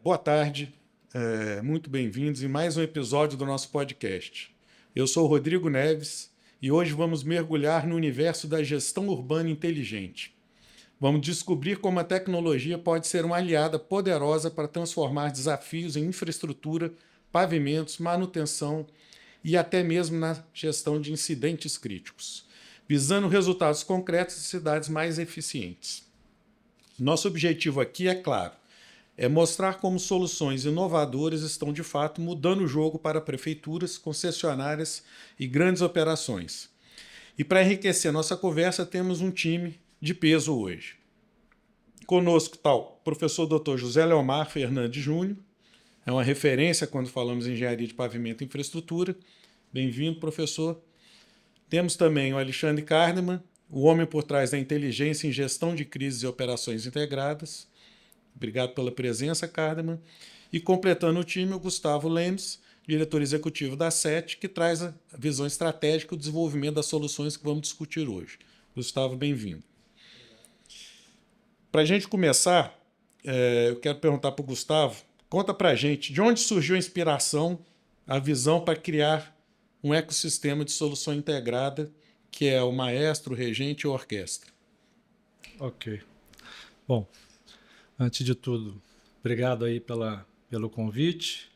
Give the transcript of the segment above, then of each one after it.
Boa tarde, muito bem-vindos em mais um episódio do nosso podcast. Eu sou o Rodrigo Neves e hoje vamos mergulhar no universo da gestão urbana inteligente. Vamos descobrir como a tecnologia pode ser uma aliada poderosa para transformar desafios em infraestrutura, pavimentos, manutenção e até mesmo na gestão de incidentes críticos, visando resultados concretos e cidades mais eficientes. Nosso objetivo aqui é claro: é mostrar como soluções inovadoras estão de fato mudando o jogo para prefeituras, concessionárias e grandes operações. E para enriquecer nossa conversa, temos um time de peso hoje. Conosco está o professor Dr. José Leomar Fernandes Júnior, é uma referência quando falamos em engenharia de pavimento e infraestrutura. Bem-vindo, professor. Temos também o Alexandre Kahneman, o homem por trás da inteligência em gestão de crises e operações integradas. Obrigado pela presença, Kahneman. E completando o time, o Gustavo Lemes, diretor executivo da SET, que traz a visão estratégica e o desenvolvimento das soluções que vamos discutir hoje. Gustavo, bem-vindo. Para a gente começar, eu quero perguntar para o Gustavo, conta para a gente de onde surgiu a inspiração, a visão para criar um ecossistema de solução integrada, que é o maestro, o regente e a orquestra. Ok. Bom, antes de tudo, obrigado aí pelo convite.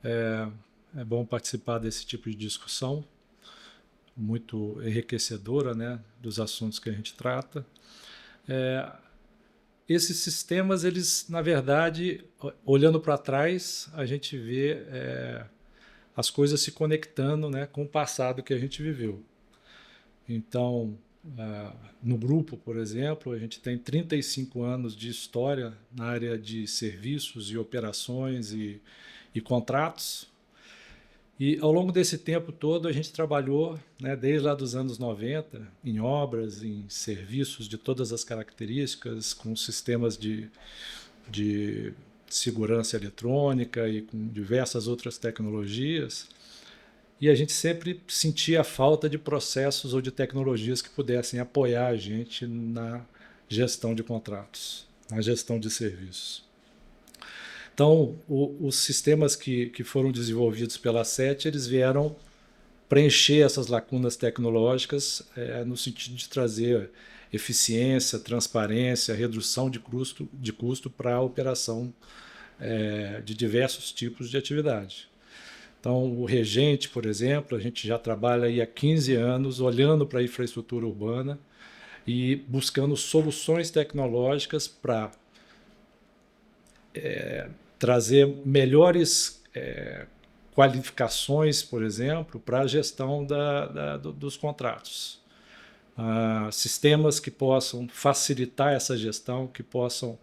É bom participar desse tipo de discussão, muito enriquecedora, né, dos assuntos que a gente trata. Esses sistemas, eles, na verdade, olhando para trás, a gente vê as coisas se conectando, né, com o passado que a gente viveu. Então, no grupo, por exemplo, a gente tem 35 anos de história na área de serviços e operações e contratos. E ao longo desse tempo todo a gente trabalhou, né, desde lá dos anos 90, em obras, em serviços de todas as características, com sistemas de segurança eletrônica e com diversas outras tecnologias. E a gente sempre sentia a falta de processos ou de tecnologias que pudessem apoiar a gente na gestão de contratos, na gestão de serviços. Então, os sistemas que foram desenvolvidos pela SET, eles vieram preencher essas lacunas tecnológicas no sentido de trazer eficiência, transparência, redução de custo para a operação de diversos tipos de atividade. Então, o Regente, por exemplo, a gente já trabalha aí há 15 anos olhando para a infraestrutura urbana e buscando soluções tecnológicas para trazer melhores qualificações, por exemplo, para a gestão dos contratos. Sistemas que possam facilitar essa gestão, que possam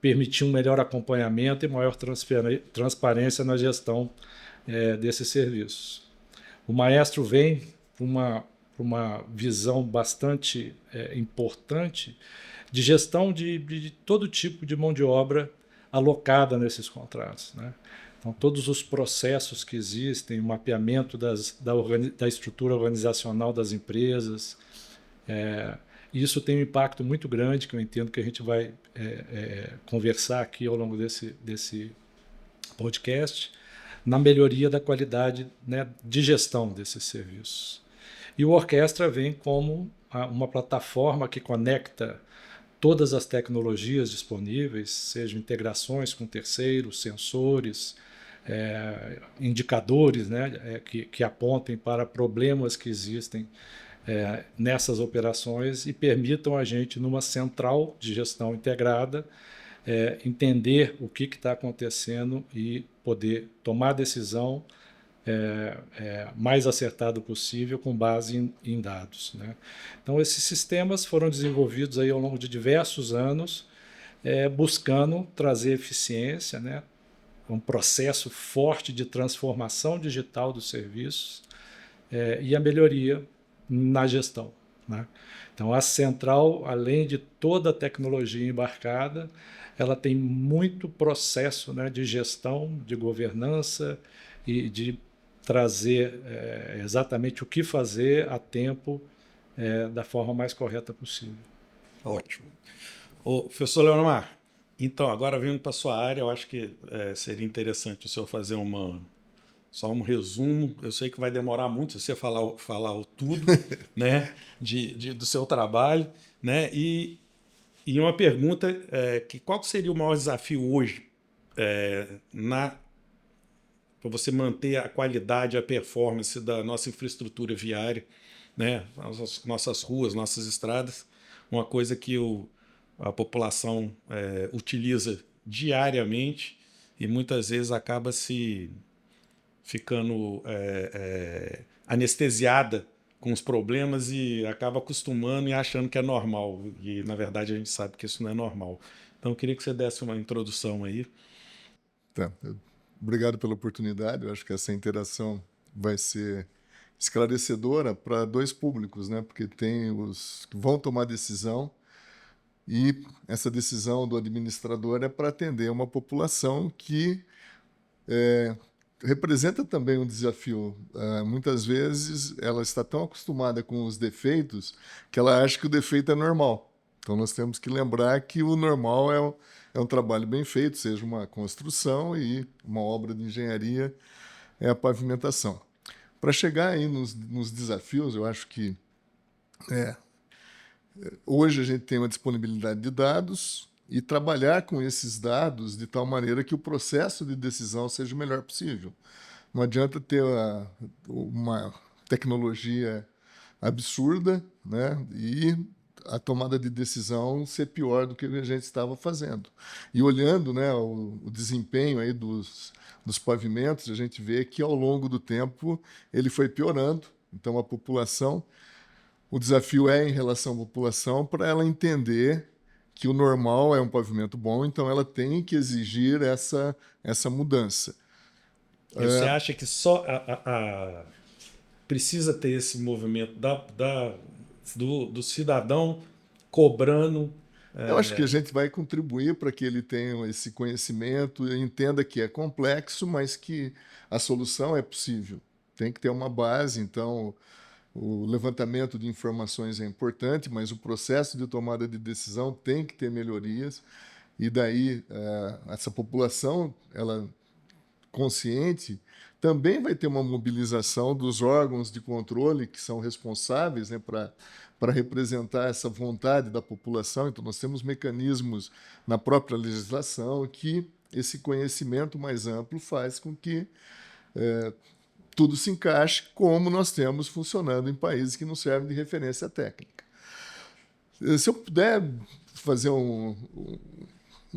permitir um melhor acompanhamento e maior transparência na gestão desses serviços. O maestro vem para uma visão bastante importante de gestão de todo tipo de mão de obra alocada nesses contratos, né? Então, todos os processos que existem, o mapeamento da estrutura organizacional das empresas, isso tem um impacto muito grande, que eu entendo que a gente vai conversar aqui ao longo desse podcast, na melhoria da qualidade, né, de gestão desses serviços. E o Orquestra vem como uma plataforma que conecta todas as tecnologias disponíveis, sejam integrações com terceiros, sensores, indicadores, né, que apontem para problemas que existem nessas operações e permitam a gente, numa central de gestão integrada, entender o que está acontecendo e poder tomar a decisão mais acertada possível com base em dados, né? Então, esses sistemas foram desenvolvidos aí ao longo de diversos anos, buscando trazer eficiência, né? Um processo forte de transformação digital dos serviços e a melhoria na gestão, né? Então, a central, além de toda a tecnologia embarcada, ela tem muito processo, né, de gestão, de governança e de trazer exatamente o que fazer a tempo da forma mais correta possível. Ótimo. Ô, professor Leomar, Então, agora vindo para a sua área, eu acho que seria interessante o senhor fazer só um resumo. Eu sei que vai demorar muito se você falar o tudo, né, do seu trabalho, né? E uma pergunta qual seria o maior desafio hoje para você manter a qualidade, a performance da nossa infraestrutura viária, né? As nossas ruas, nossas estradas, uma coisa que a população utiliza diariamente e muitas vezes acaba se ficando anestesiada com os problemas e acaba acostumando e achando que é normal. E, na verdade, a gente sabe que isso não é normal. Então, eu queria que você desse uma introdução aí. Tá. Obrigado pela oportunidade. Eu acho que essa interação vai ser esclarecedora para dois públicos, né? Porque tem os que vão tomar decisão e essa decisão do administrador é para atender uma população que representa também um desafio. Muitas vezes ela está tão acostumada com os defeitos que ela acha que o defeito é normal. Então nós temos que lembrar que o normal é um trabalho bem feito, seja uma construção e uma obra de engenharia é a pavimentação. Para chegar aí nos desafios, eu acho que hoje a gente tem uma disponibilidade de dados e trabalhar com esses dados de tal maneira que o processo de decisão seja o melhor possível. Não adianta ter uma tecnologia absurda, né? E a tomada de decisão ser pior do que a gente estava fazendo. E olhando, né, o desempenho aí dos pavimentos, a gente vê que ao longo do tempo ele foi piorando. Então o desafio é em relação à população para ela entender que o normal é um pavimento bom, então ela tem que exigir essa mudança. E você acha que só precisa ter esse movimento do cidadão cobrando? Eu acho que a gente vai contribuir para que ele tenha esse conhecimento e entenda que é complexo, mas que a solução é possível. Tem que ter uma base, então o levantamento de informações é importante, mas o processo de tomada de decisão tem que ter melhorias. E daí essa população, ela consciente, também vai ter uma mobilização dos órgãos de controle que são responsáveis, né, para representar essa vontade da população. Então, nós temos mecanismos na própria legislação que esse conhecimento mais amplo faz com que tudo se encaixe como nós temos funcionando em países que nos servem de referência técnica. Se eu puder fazer um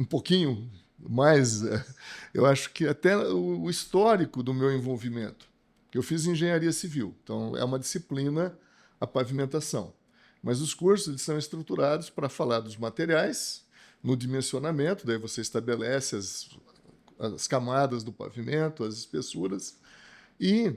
pouquinho mais, eu acho que até o histórico do meu envolvimento, que eu fiz engenharia civil, então é uma disciplina a pavimentação, mas os cursos eles são estruturados para falar dos materiais, no dimensionamento, daí você estabelece as camadas do pavimento, as espessuras, e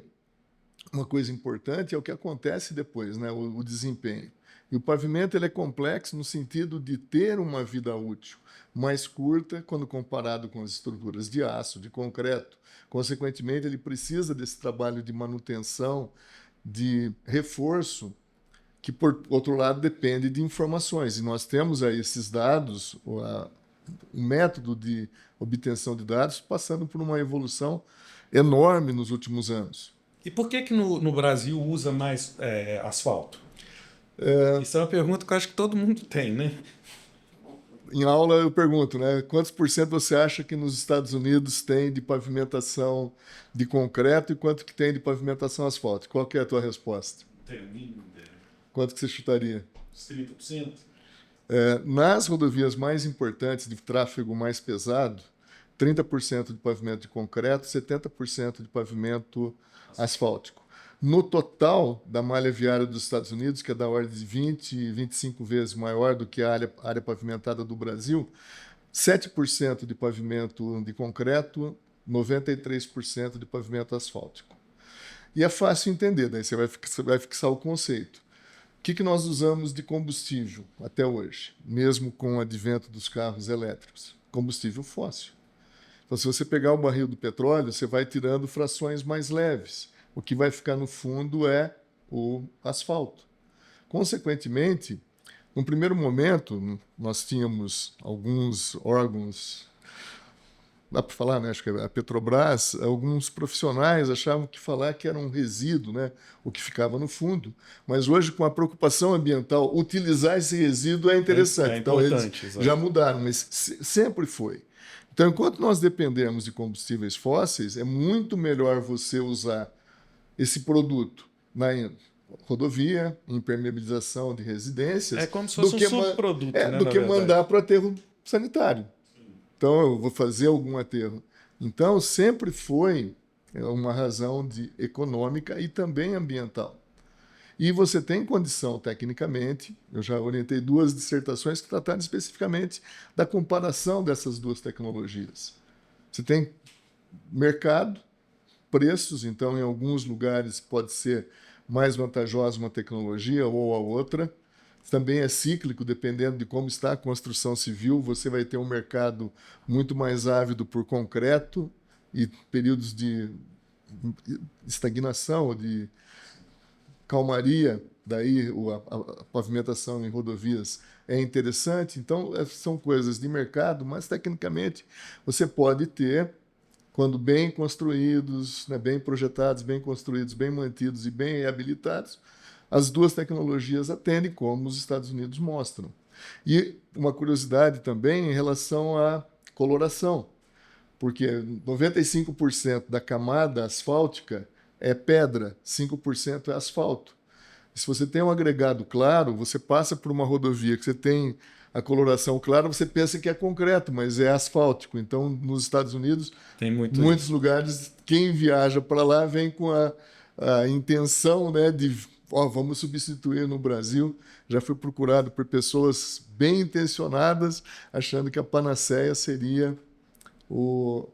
uma coisa importante é o que acontece depois, né, o desempenho. E o pavimento ele é complexo no sentido de ter uma vida útil mais curta quando comparado com as estruturas de aço, de concreto. Consequentemente, ele precisa desse trabalho de manutenção, de reforço, que, por outro lado, depende de informações. E nós temos aí esses dados, o método de obtenção de dados, passando por uma evolução enorme nos últimos anos. E por que no Brasil usa mais asfalto? Isso é uma pergunta que eu acho que todo mundo tem, né? Em aula eu pergunto, né? Quantos por cento você acha que nos Estados Unidos tem de pavimentação de concreto e quanto que tem de pavimentação asfáltica? Qual que é a tua resposta? Tem a mínima ideia. Quanto que você chutaria? 30%? Nas rodovias mais importantes de tráfego mais pesado, 30% de pavimento de concreto, 70% de pavimento asfáltico. No total da malha viária dos Estados Unidos, que é da ordem de 20, 25 vezes maior do que a área pavimentada do Brasil, 7% de pavimento de concreto, 93% de pavimento asfáltico. E é fácil entender, daí você vai fixar o conceito. O que nós usamos de combustível até hoje, mesmo com o advento dos carros elétricos? Combustível fóssil. Então, se você pegar o barril do petróleo, você vai tirando frações mais leves. O que vai ficar no fundo é o asfalto. Consequentemente, Num primeiro momento, nós tínhamos alguns órgãos, dá para falar, né? Acho que a Petrobras, alguns profissionais achavam que falar que era um resíduo, né? O que ficava no fundo. Mas hoje, com a preocupação ambiental, utilizar esse resíduo é interessante. É então, eles exato. já mudaram, mas sempre foi. Então, enquanto nós dependemos de combustíveis fósseis, é muito melhor você usar esse produto na rodovia, impermeabilização de residências, É como se fosse um subproduto, né, do que mandar para aterro sanitário. Então, eu vou fazer algum aterro. Então, sempre foi uma razão econômica e também ambiental. E você tem condição, tecnicamente, eu já orientei 2 dissertações que trataram especificamente da comparação dessas 2 tecnologias. Você tem mercado, preços, então, em alguns lugares pode ser mais vantajosa uma tecnologia ou a outra. Também é cíclico, dependendo de como está a construção civil, você vai ter um mercado muito mais ávido por concreto e períodos de estagnação, de calmaria, daí a pavimentação em rodovias é interessante. Então, são coisas de mercado, mas tecnicamente você pode ter, quando bem construídos, né, bem projetados, bem construídos, bem mantidos e bem reabilitados, as 2 tecnologias atendem como os Estados Unidos mostram. E uma curiosidade também em relação à coloração, porque 95% da camada asfáltica é pedra, 5% é asfalto. Se você tem um agregado claro, você passa por uma rodovia que você tem a coloração clara, você pensa que é concreto, mas é asfáltico. Então, nos Estados Unidos, tem muitos lugares, quem viaja para lá vem com a intenção, né, de vamos substituir no Brasil. Já fui procurado por pessoas bem intencionadas, achando que a panaceia seria o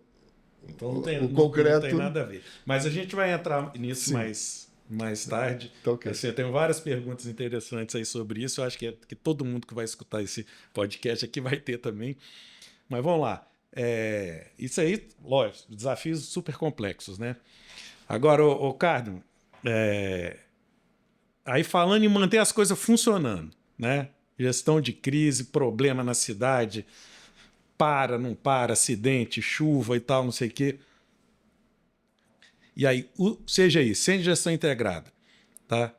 concreto. Não tem nada a ver. Mas a gente vai entrar nisso mais tarde. Tá okay. Assim, eu tenho várias perguntas interessantes aí sobre isso. Eu acho que todo mundo que vai escutar esse podcast aqui vai ter também. Mas vamos lá. Isso aí, lógico, desafios super complexos, né? Agora, o Cardo, aí falando em manter as coisas funcionando, né? Gestão de crise, problema na cidade, não para, acidente, chuva e tal, não sei o quê. E aí, seja aí, centro de gestão integrada, tá?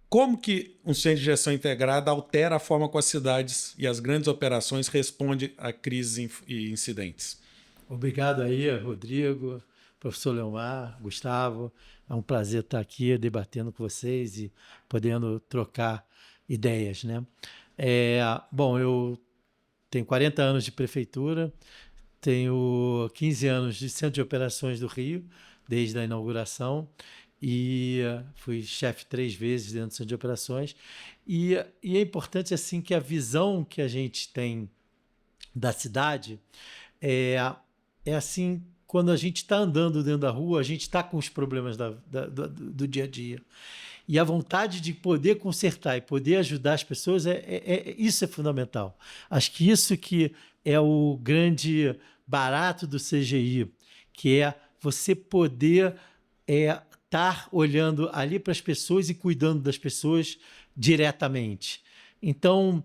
Como que um centro de gestão integrada altera a forma como as cidades e as grandes operações respondem a crises e incidentes? Obrigado aí, Rodrigo, professor Leomar, Gustavo. É um prazer estar aqui debatendo com vocês e podendo trocar ideias, né? Bom, eu tenho 40 anos de prefeitura, tenho 15 anos de Centro de Operações do Rio, desde a inauguração, e fui chefe 3 vezes dentro do Centro de Operações. E é importante assim que a visão que a gente tem da cidade é assim, quando a gente está andando dentro da rua, a gente está com os problemas do dia a dia. E a vontade de poder consertar e poder ajudar as pessoas, isso é fundamental. Acho que isso que é o grande barato do CGI, que é você poder estar olhando ali para as pessoas e cuidando das pessoas diretamente. Então,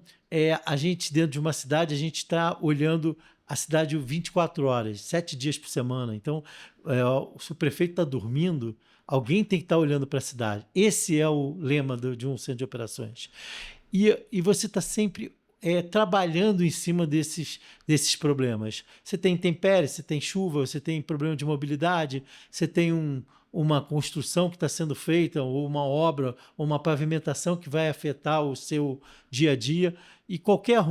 a gente, dentro de uma cidade, a gente está olhando a cidade 24 horas, 7 dias por semana. Então, se o prefeito está dormindo, alguém tem que estar olhando para a cidade. Esse é o lema de um centro de operações. E você está sempre trabalhando em cima desses problemas. Você tem intempérie, você tem chuva, você tem problema de mobilidade, você tem uma construção que está sendo feita, ou uma obra, ou uma pavimentação que vai afetar o seu dia a dia. E qualquer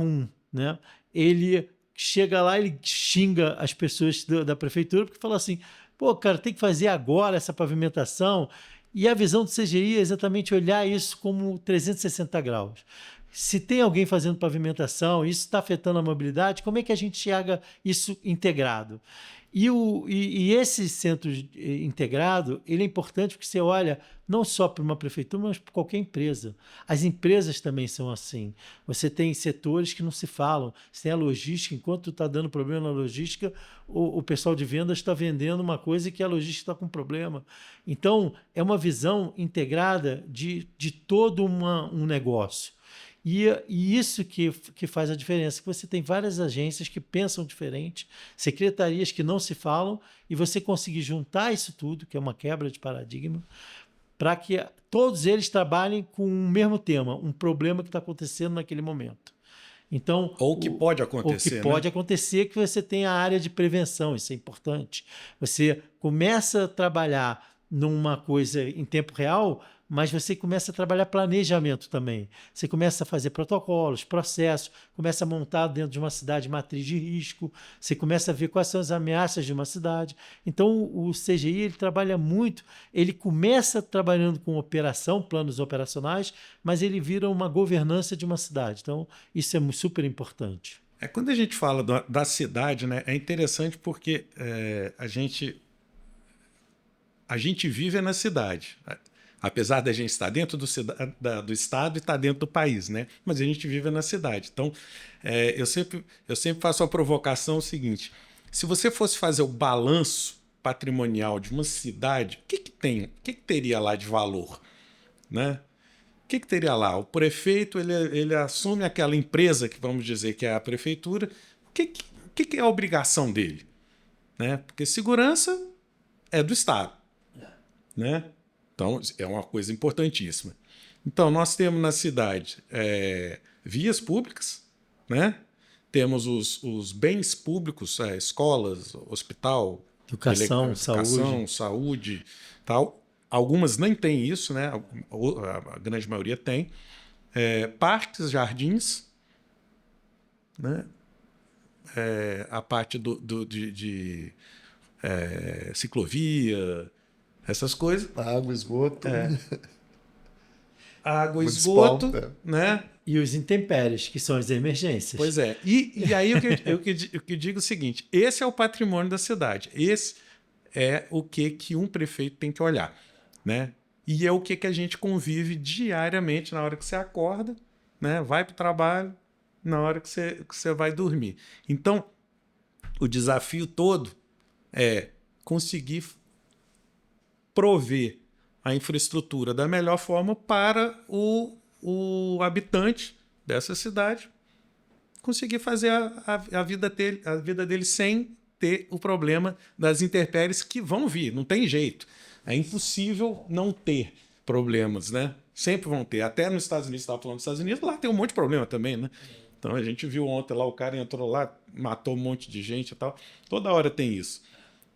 né, ele chega lá, ele xinga as pessoas da prefeitura, porque fala assim, pô, cara, tem que fazer agora essa pavimentação. E a visão do CGI é exatamente olhar isso como 360 graus. Se tem alguém fazendo pavimentação, isso está afetando a mobilidade, como é que a gente enxerga isso integrado? E esse centro integrado, ele é importante porque você olha não só para uma prefeitura, mas para qualquer empresa. As empresas também são assim. Você tem setores que não se falam. Você tem a logística, enquanto está dando problema na logística, o pessoal de vendas está vendendo uma coisa que a logística está com problema. Então, é uma visão integrada de todo um negócio. E isso que faz a diferença, que você tem várias agências que pensam diferente, secretarias que não se falam, e você conseguir juntar isso tudo, que é uma quebra de paradigma, para que todos eles trabalhem com o mesmo tema, um problema que está acontecendo naquele momento. Então, Ou que pode acontecer. O que pode acontecer é que você tem a área de prevenção, isso é importante. Você começa a trabalhar numa coisa em tempo real, mas você começa a trabalhar planejamento também. Você começa a fazer protocolos, processos, começa a montar dentro de uma cidade matriz de risco, você começa a ver quais são as ameaças de uma cidade. Então, o CGI ele trabalha muito, ele começa trabalhando com operação, planos operacionais, mas ele vira uma governança de uma cidade. Então, isso é super importante. Quando a gente fala da cidade, né, é interessante porque a gente vive na cidade. Apesar da gente estar dentro do estado e estar dentro do país, né? Mas a gente vive na cidade. Então, eu sempre faço a provocação seguinte: se você fosse fazer o balanço patrimonial de uma cidade, o que teria lá de valor, né? O que teria lá? O prefeito ele assume aquela empresa que vamos dizer que é a prefeitura. O que é a obrigação dele, né? Porque segurança é do estado, né? Então, é uma coisa importantíssima. Então, nós temos na cidade vias públicas, né? Temos os bens públicos, escolas, hospital, educação, saúde, tal. Algumas nem têm isso, né? A grande maioria tem. Parques, jardins, né? A parte de ciclovia, essas coisas. Água, esgoto. Água, esgoto, né? E os intempéries, que são as emergências. Pois é. E aí eu que digo o seguinte: esse é o patrimônio da cidade. Esse é o que um prefeito tem que olhar, né? E é o que a gente convive diariamente na hora que você acorda, né? Vai para o trabalho, na hora que você vai dormir. Então, o desafio todo é conseguir prover a infraestrutura da melhor forma para o habitante dessa cidade conseguir fazer a vida dele sem ter o problema das intempéries que vão vir, não tem jeito. É impossível não ter problemas, né? Sempre vão ter. Até nos Estados Unidos, estava falando dos Estados Unidos, lá tem um monte de problema também, né? Então a gente viu ontem lá, o cara entrou lá, matou um monte de gente e tal. Toda hora tem isso.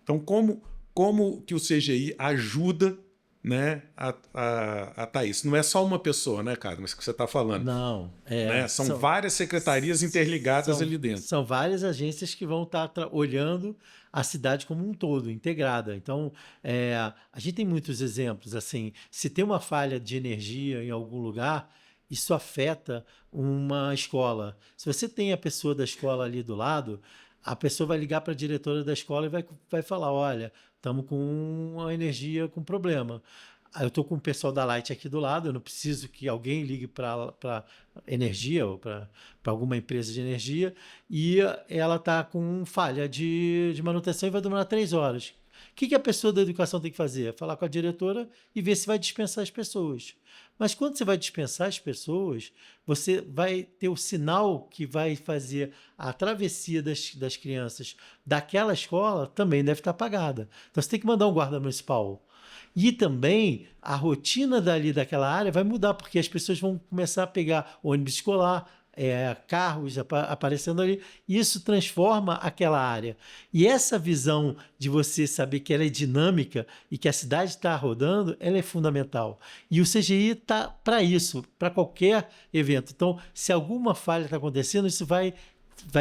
Então, como que o CGI ajuda, né, a tá isso? Não é só uma pessoa, né, cara, mas que você está falando. Não. Né? São várias secretarias interligadas ali dentro. São várias agências que vão estar olhando a cidade como um todo, integrada. Então, a gente tem muitos exemplos. Assim, se tem uma falha de energia em algum lugar, isso afeta uma escola. Se você tem a pessoa da escola ali do lado, a pessoa vai ligar para a diretora da escola e vai falar: olha, estamos com uma energia com problema. Eu estou com o pessoal da Light aqui do lado, eu não preciso que alguém ligue para energia ou para alguma empresa de energia, e ela está com falha de manutenção e vai demorar 3 horas. O que a pessoa da educação tem que fazer? Falar com a diretora e ver se vai dispensar as pessoas. Mas quando você vai dispensar as pessoas, você vai ter o sinal que vai fazer a travessia das crianças daquela escola também deve estar apagada. Então você tem que mandar um guarda municipal. E também a rotina daquela área vai mudar, porque as pessoas vão começar a pegar ônibus escolar, carros aparecendo ali, e isso transforma aquela área. E essa visão de você saber que ela é dinâmica e que a cidade está rodando, ela é fundamental. E o CGI está para isso, para qualquer evento. Então, se alguma falha está acontecendo, isso vai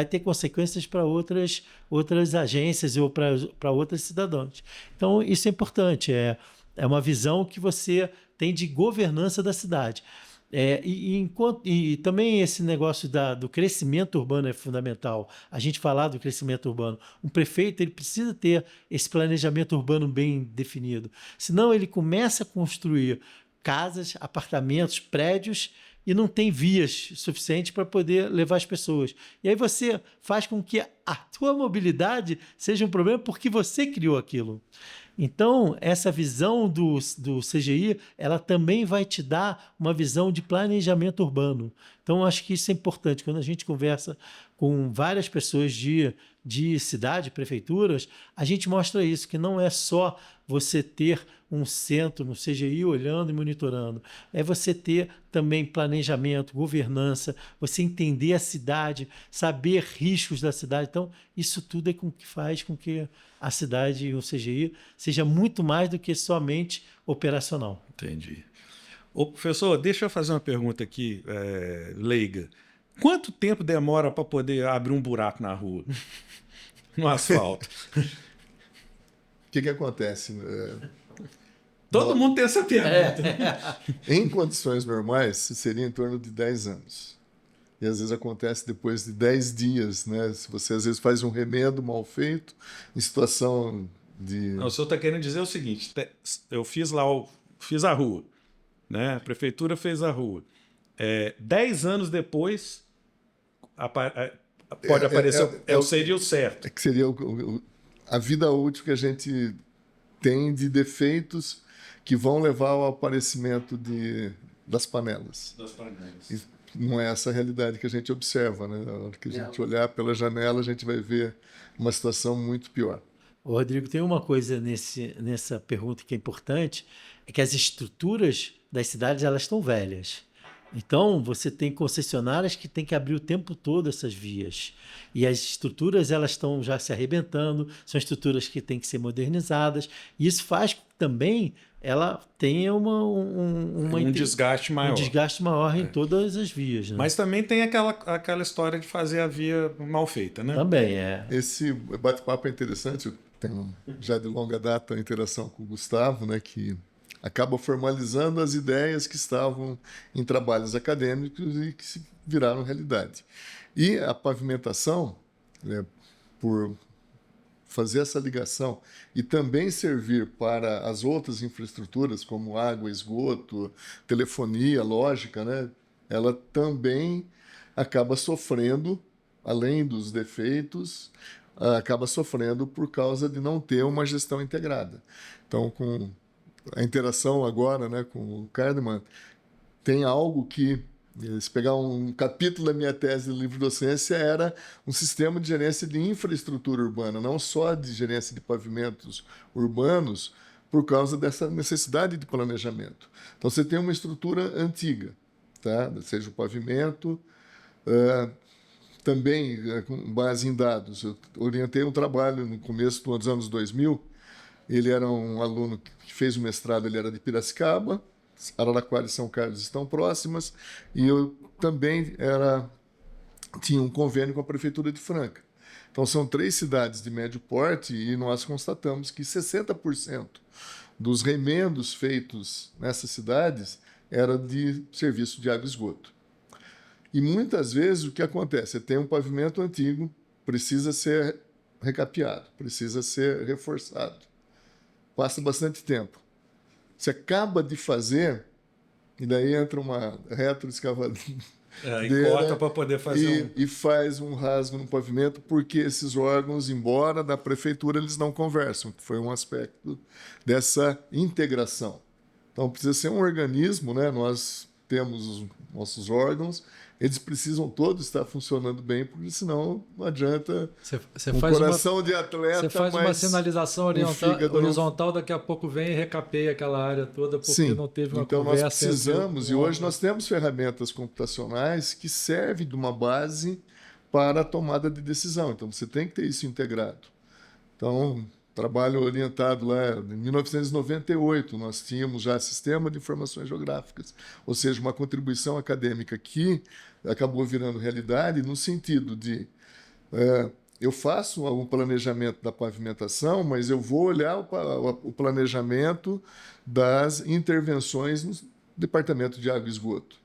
ter consequências para outras agências ou para outros cidadãos. Então, isso é importante. É uma visão que você tem de governança da cidade. E também esse negócio do crescimento urbano é fundamental. A gente falar do crescimento urbano. Um prefeito ele precisa ter esse planejamento urbano bem definido. Senão ele começa a construir casas, apartamentos, prédios e não tem vias suficientes para poder levar as pessoas. E aí você faz com que a tua mobilidade seja um problema porque você criou aquilo. Então, essa visão do CGI, ela também vai te dar uma visão de planejamento urbano. Então, acho que isso é importante. Quando a gente conversa com várias pessoas de cidade, prefeituras, a gente mostra isso, que não é só você ter um centro no CGI olhando e monitorando. É você ter também planejamento, governança, você entender a cidade, saber riscos da cidade. Então, isso tudo é o que faz com que a cidade e o CGI seja muito mais do que somente operacional. Entendi. Ô, professor, deixa eu fazer uma pergunta aqui, leiga. Quanto tempo demora para poder abrir um buraco na rua, no asfalto? O que acontece? Todo mundo tem essa pergunta. Em condições normais, seria em torno de 10 anos. E às vezes acontece depois de 10 dias, né? Se você às vezes faz um remendo mal feito, em situação de... Não, o senhor está querendo dizer o seguinte, eu fiz a rua, né? A prefeitura fez a rua. 10 anos depois, pode aparecer eu sei o certo. É que seria a vida útil que a gente tem de defeitos que vão levar ao aparecimento das panelas. E não é essa a realidade que a gente observa, né? Na hora que a gente olhar pela janela, a gente vai ver uma situação muito pior. Rodrigo, tem uma coisa nessa pergunta que é importante, é que as estruturas das cidades elas estão velhas. Então, você tem concessionárias que têm que abrir o tempo todo essas vias. E as estruturas elas estão já se arrebentando, são estruturas que têm que ser modernizadas. E isso faz também ela tenha um desgaste maior. Um desgaste maior em todas as vias. Né? Mas também tem aquela história de fazer a via mal feita, né? Também é. Esse bate-papo é interessante. Eu tenho já de longa data a interação com o Gustavo, né, que acaba formalizando as ideias que estavam em trabalhos acadêmicos e que se viraram realidade. E a pavimentação, por fazer essa ligação e também servir para as outras infraestruturas, como água, esgoto, telefonia, lógica, né? Ela também acaba sofrendo, além dos defeitos, acaba sofrendo por causa de não ter uma gestão integrada. Então, com a interação agora, né, com o Kahneman, tem algo que, se pegar um capítulo da minha tese do livro docência, era um sistema de gerência de infraestrutura urbana, não só de gerência de pavimentos urbanos, por causa dessa necessidade de planejamento. Então, você tem uma estrutura antiga, tá? Seja o pavimento, também com base em dados. Eu orientei um trabalho no começo dos anos 2000. Ele era um aluno que fez o mestrado, ele era de Piracicaba, Araraquara e São Carlos estão próximas, e eu também tinha um convênio com a Prefeitura de Franca. Então, são 3 cidades de médio porte e nós constatamos que 60% dos remendos feitos nessas cidades era de serviço de água e esgoto. E muitas vezes o que acontece? Você tem um pavimento antigo, precisa ser recapeado, precisa ser reforçado. Passa bastante tempo. Você acaba de fazer, e daí entra uma retroescavadeira e corta para poder fazer e faz um rasgo no pavimento, porque esses órgãos, embora da prefeitura, eles não conversam. Foi um aspecto dessa integração. Então, precisa ser um organismo, né? Nós temos os nossos órgãos, eles precisam todos estar funcionando bem, porque senão não adianta coração de atleta. Você faz uma sinalização horizontal, daqui a pouco vem e recapeia aquela área toda, porque não teve uma conversa. Então nós precisamos, e hoje nós temos ferramentas computacionais que servem de uma base para a tomada de decisão. Então você tem que ter isso integrado. Então, trabalho orientado lá, em 1998, nós tínhamos já Sistema de Informações Geográficas, ou seja, uma contribuição acadêmica que acabou virando realidade no sentido de eu faço um planejamento da pavimentação, mas eu vou olhar o planejamento das intervenções no Departamento de Água e Esgoto.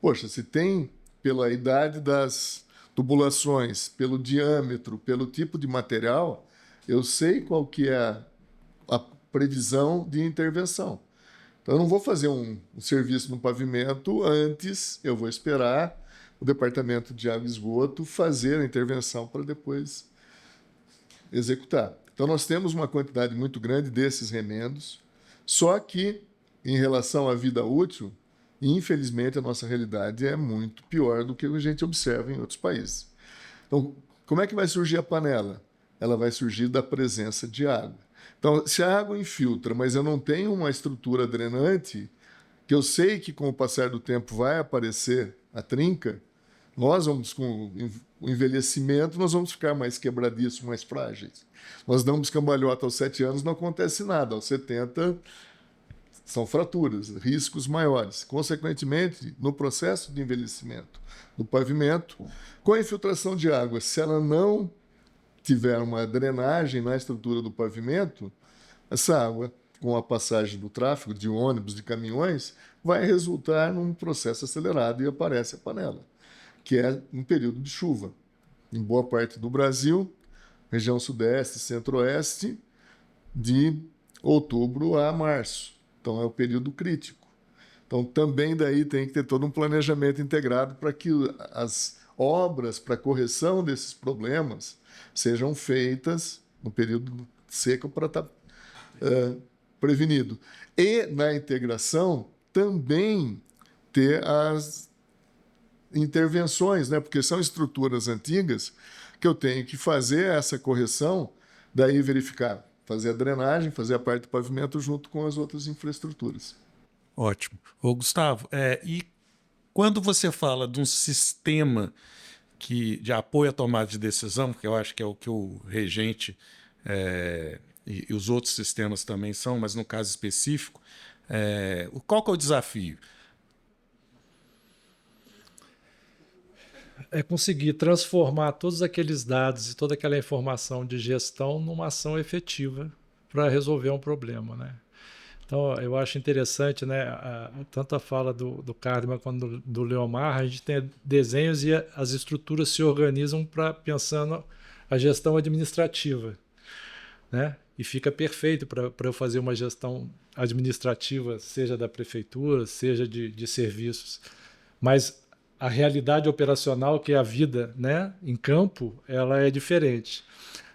Poxa, se tem, pela idade das tubulações, pelo diâmetro, pelo tipo de material, eu sei qual que é a previsão de intervenção. Então, eu não vou fazer um serviço no pavimento antes, eu vou esperar o Departamento de Água e Esgoto fazer a intervenção para depois executar. Então, nós temos uma quantidade muito grande desses remendos, só que, em relação à vida útil, infelizmente, a nossa realidade é muito pior do que a gente observa em outros países. Então, como é que vai surgir a panela? Ela vai surgir da presença de água. Então, se a água infiltra, mas eu não tenho uma estrutura drenante, que eu sei que com o passar do tempo vai aparecer a trinca, nós vamos, com o envelhecimento, nós vamos ficar mais quebradiços, mais frágeis. Nós damos cambalhota aos 7 anos, não acontece nada. Aos 70, são fraturas, riscos maiores. Consequentemente, no processo de envelhecimento do pavimento, com a infiltração de água, se ela não tiver uma drenagem na estrutura do pavimento, essa água, com a passagem do tráfego, de ônibus, de caminhões, vai resultar num processo acelerado e aparece a panela, que é um período de chuva. Em boa parte do Brasil, região sudeste, centro-oeste, de outubro a março. Então, é o período crítico. Então, também daí tem que ter todo um planejamento integrado para que as obras para correção desses problemas sejam feitas no período seco para estar prevenido. E, na integração, também ter as intervenções, né? Porque são estruturas antigas que eu tenho que fazer essa correção, daí verificar, fazer a drenagem, fazer a parte do pavimento junto com as outras infraestruturas. Ótimo. Ô, Gustavo, e quando você fala de um sistema de apoio à tomada de decisão, que eu acho que é o que o regente e os outros sistemas também são, mas no caso específico, qual que é o desafio? É conseguir transformar todos aqueles dados e toda aquela informação de gestão numa ação efetiva para resolver um problema, né? Então, eu acho interessante, né, tanto a fala do Kahneman quanto do Leomar, a gente tem desenhos e as estruturas se organizam pensando a gestão administrativa, né? E fica perfeito para eu fazer uma gestão administrativa, seja da prefeitura, seja de serviços. Mas a realidade operacional, que é a vida, né, em campo, ela é diferente.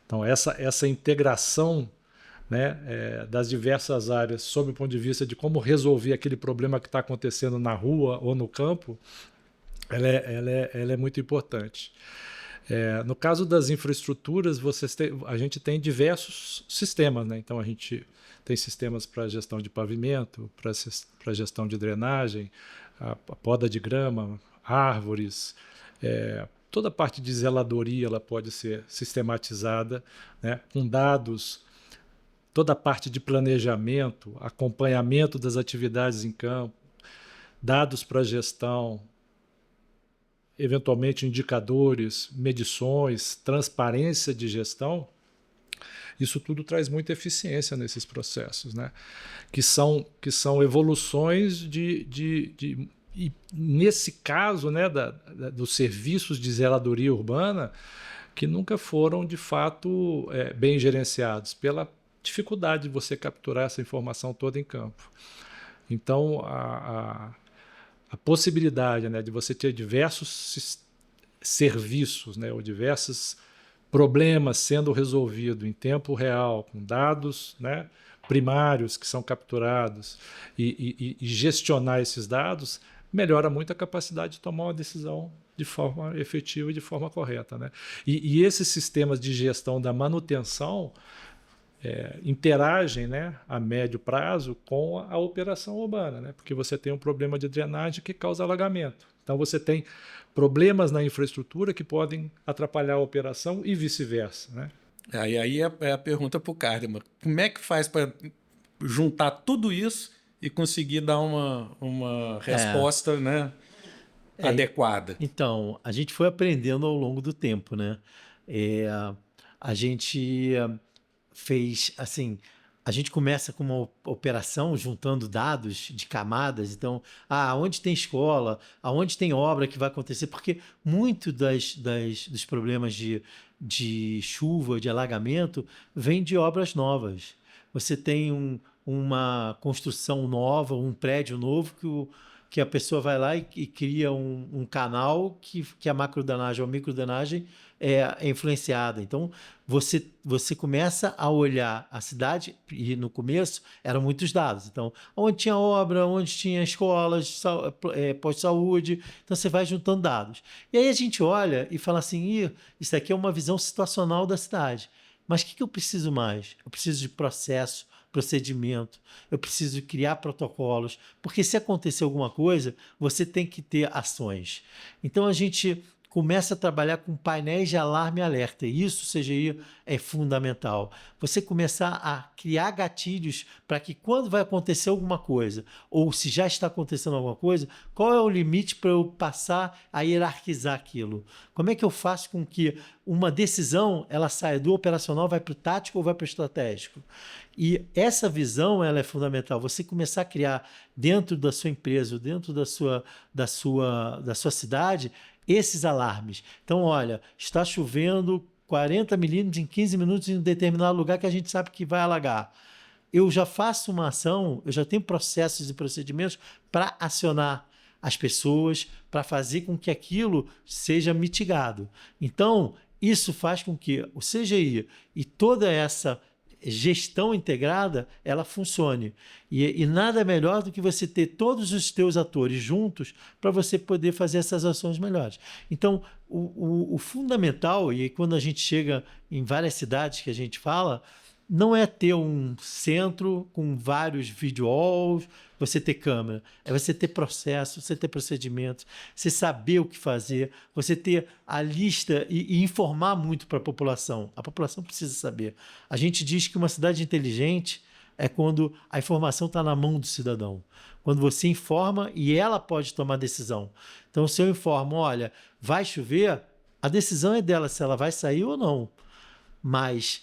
Então, essa integração, né, das diversas áreas, sob o ponto de vista de como resolver aquele problema que está acontecendo na rua ou no campo, ela é muito importante. No caso das infraestruturas, a gente tem diversos sistemas, né? Então, a gente tem sistemas para gestão de pavimento, para gestão de drenagem, a poda de grama, árvores, toda a parte de zeladoria ela pode ser sistematizada, né, com dados, toda a parte de planejamento, acompanhamento das atividades em campo, dados para gestão, eventualmente indicadores, medições, transparência de gestão. Isso tudo traz muita eficiência nesses processos, né? que são evoluções e nesse caso, né, dos serviços de zeladoria urbana, que nunca foram de fato bem gerenciados, pela dificuldade de você capturar essa informação toda em campo. Então, a possibilidade, né, de você ter diversos serviços, né, ou diversos problemas sendo resolvidos em tempo real, com dados, né, primários que são capturados e gestionar esses dados, melhora muito a capacidade de tomar uma decisão de forma efetiva e de forma correta, né? E esses sistemas de gestão da manutenção interagem, né, a médio prazo com a operação urbana, né? Porque você tem um problema de drenagem que causa alagamento. Então você tem problemas na infraestrutura que podem atrapalhar a operação e vice-versa, né? Aí é a pergunta para o Kahneman. Como é que faz para juntar tudo isso e conseguir dar uma resposta, né, adequada? Então, a gente foi aprendendo ao longo do tempo, né? A gente fez, assim, a gente começa com uma operação juntando dados de camadas. Então, onde tem escola, aonde tem obra que vai acontecer, porque muito dos problemas de chuva, de alagamento, vem de obras novas. Você tem uma construção nova, um prédio novo que a pessoa vai lá e cria um canal que a macrodenagem ou a microdenagem é influenciada. Então, você começa a olhar a cidade, e no começo eram muitos dados. Então, onde tinha obra, onde tinha escolas, pós-saúde. Então, você vai juntando dados. E aí a gente olha e fala assim, isso aqui é uma visão situacional da cidade. Mas o que eu preciso mais? Eu preciso de processo, procedimento, eu preciso criar protocolos, porque se acontecer alguma coisa, você tem que ter ações. Então a gente começa a trabalhar com painéis de alarme e alerta, e isso, CGI, é fundamental. Você começar a criar gatilhos para que quando vai acontecer alguma coisa, ou se já está acontecendo alguma coisa, qual é o limite para eu passar a hierarquizar aquilo? Como é que eu faço com que uma decisão ela saia do operacional, vai para o tático ou vai para o estratégico? E essa visão ela é fundamental. Você começar a criar dentro da sua empresa, dentro da sua cidade, esses alarmes. Então, olha, está chovendo 40 milímetros em 15 minutos em um determinado lugar que a gente sabe que vai alagar. Eu já faço uma ação, eu já tenho processos e procedimentos para acionar as pessoas, para fazer com que aquilo seja mitigado. Então, isso faz com que o CGI e toda essa gestão integrada, ela funcione. E nada melhor do que você ter todos os teus atores juntos para você poder fazer essas ações melhores. Então, o fundamental, e quando a gente chega em várias cidades que a gente fala, não é ter um centro com vários videoalls, você ter câmera. É você ter processo, você ter procedimentos, você saber o que fazer, você ter a lista e informar muito para a população. A população precisa saber. A gente diz que uma cidade inteligente é quando a informação está na mão do cidadão. Quando você informa e ela pode tomar decisão. Então, se eu informo, olha, vai chover, a decisão é dela se ela vai sair ou não. Mas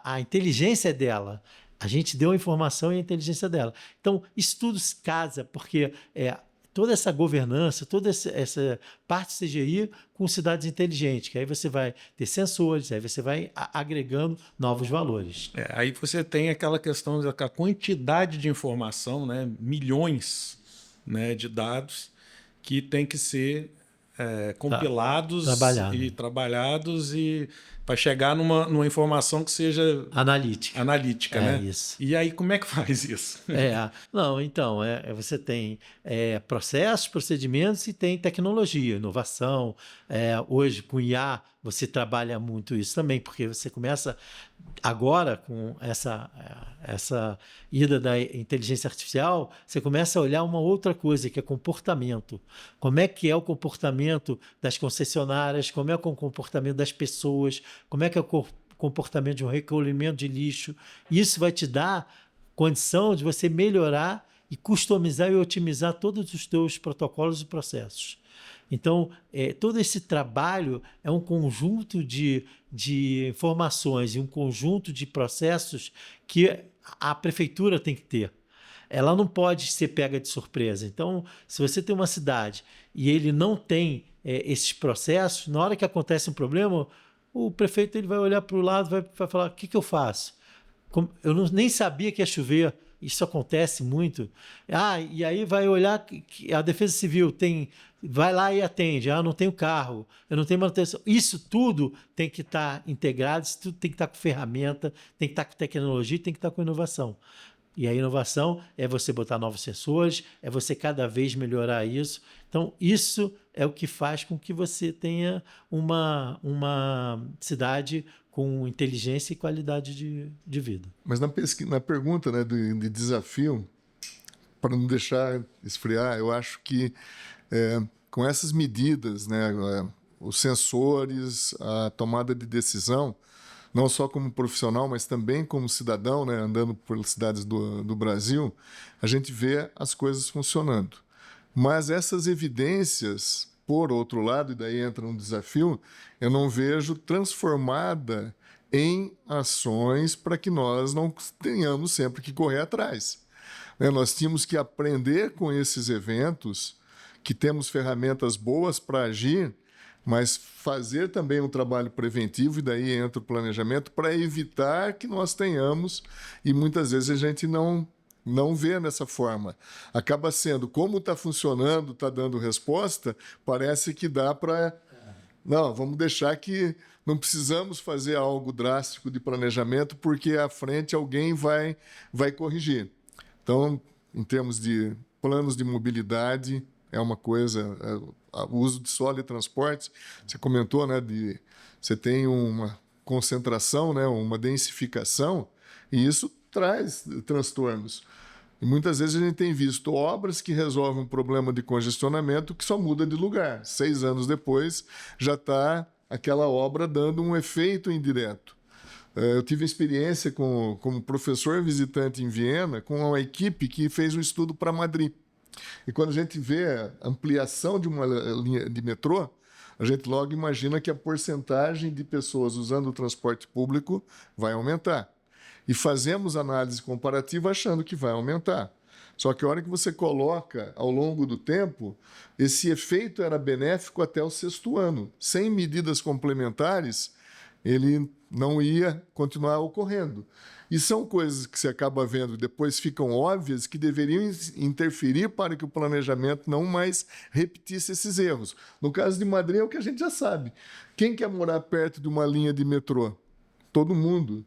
a inteligência é dela. A gente deu a informação e a inteligência dela. Então, isso tudo se casa, porque toda essa governança, toda essa parte CGI com cidades inteligentes, que aí você vai ter sensores, aí você vai agregando novos valores. Aí você tem aquela questão da quantidade de informação, né? Milhões, né, de dados que tem que ser compilados e trabalhados e para chegar numa informação que seja analítica, né? Isso. E aí como é que faz isso? Não, então, você tem processos, procedimentos e tem tecnologia, inovação. Hoje, com IA, você trabalha muito isso também, porque você começa agora com essa ida da inteligência artificial, você começa a olhar uma outra coisa, que é comportamento. Como é que é o comportamento das concessionárias, como é o comportamento das pessoas, como é que é o comportamento de um recolhimento de lixo. Isso vai te dar condição de você melhorar e customizar e otimizar todos os teus protocolos e processos. Então, todo esse trabalho é um conjunto de informações e um conjunto de processos que a prefeitura tem que ter. Ela não pode ser pega de surpresa. Então, se você tem uma cidade e ele não tem esses processos, na hora que acontece um problema, o prefeito ele vai olhar para o lado e vai falar, o que eu faço? Eu nem sabia que ia chover. Isso acontece muito. E aí vai olhar que a Defesa Civil vai lá e atende. Não tenho carro, eu não tenho manutenção. Isso tudo tem que estar integrado, isso tudo tem que estar com ferramenta, tem que estar com tecnologia, tem que estar com inovação. E a inovação é você botar novos sensores, é você cada vez melhorar isso. Então, isso é o que faz com que você tenha uma cidade com inteligência e qualidade de vida. Mas na pergunta, né, de desafio, para não deixar esfriar, eu acho que com essas medidas, né, os sensores, a tomada de decisão, não só como profissional, mas também como cidadão, né, andando pelas cidades do Brasil, a gente vê as coisas funcionando. Mas essas evidências, por outro lado, e daí entra um desafio, eu não vejo transformada em ações para que nós não tenhamos sempre que correr atrás. Nós tínhamos que aprender com esses eventos, que temos ferramentas boas para agir, mas fazer também um trabalho preventivo, e daí entra o planejamento, para evitar que nós tenhamos, e muitas vezes a gente não vê dessa forma. Acaba sendo, como está funcionando, está dando resposta, parece que dá para... Não, vamos deixar que não precisamos fazer algo drástico de planejamento, porque à frente alguém vai corrigir. Então, em termos de planos de mobilidade, é uma coisa... O uso de solo e transporte, você comentou, né, você tem uma concentração, né, uma densificação, e isso traz transtornos. E muitas vezes a gente tem visto obras que resolvem um problema de congestionamento que só muda de lugar. 6 anos depois, já está aquela obra dando um efeito indireto. Eu tive experiência como professor visitante em Viena, com uma equipe que fez um estudo para Madrid. E quando a gente vê a ampliação de uma linha de metrô, a gente logo imagina que a porcentagem de pessoas usando o transporte público vai aumentar. E fazemos análise comparativa achando que vai aumentar. Só que a hora que você coloca ao longo do tempo, esse efeito era benéfico até o 6º ano. Sem medidas complementares, ele não ia continuar ocorrendo. E são coisas que você acaba vendo e depois ficam óbvias que deveriam interferir para que o planejamento não mais repetisse esses erros. No caso de Madrid, é o que a gente já sabe. Quem quer morar perto de uma linha de metrô? Todo mundo.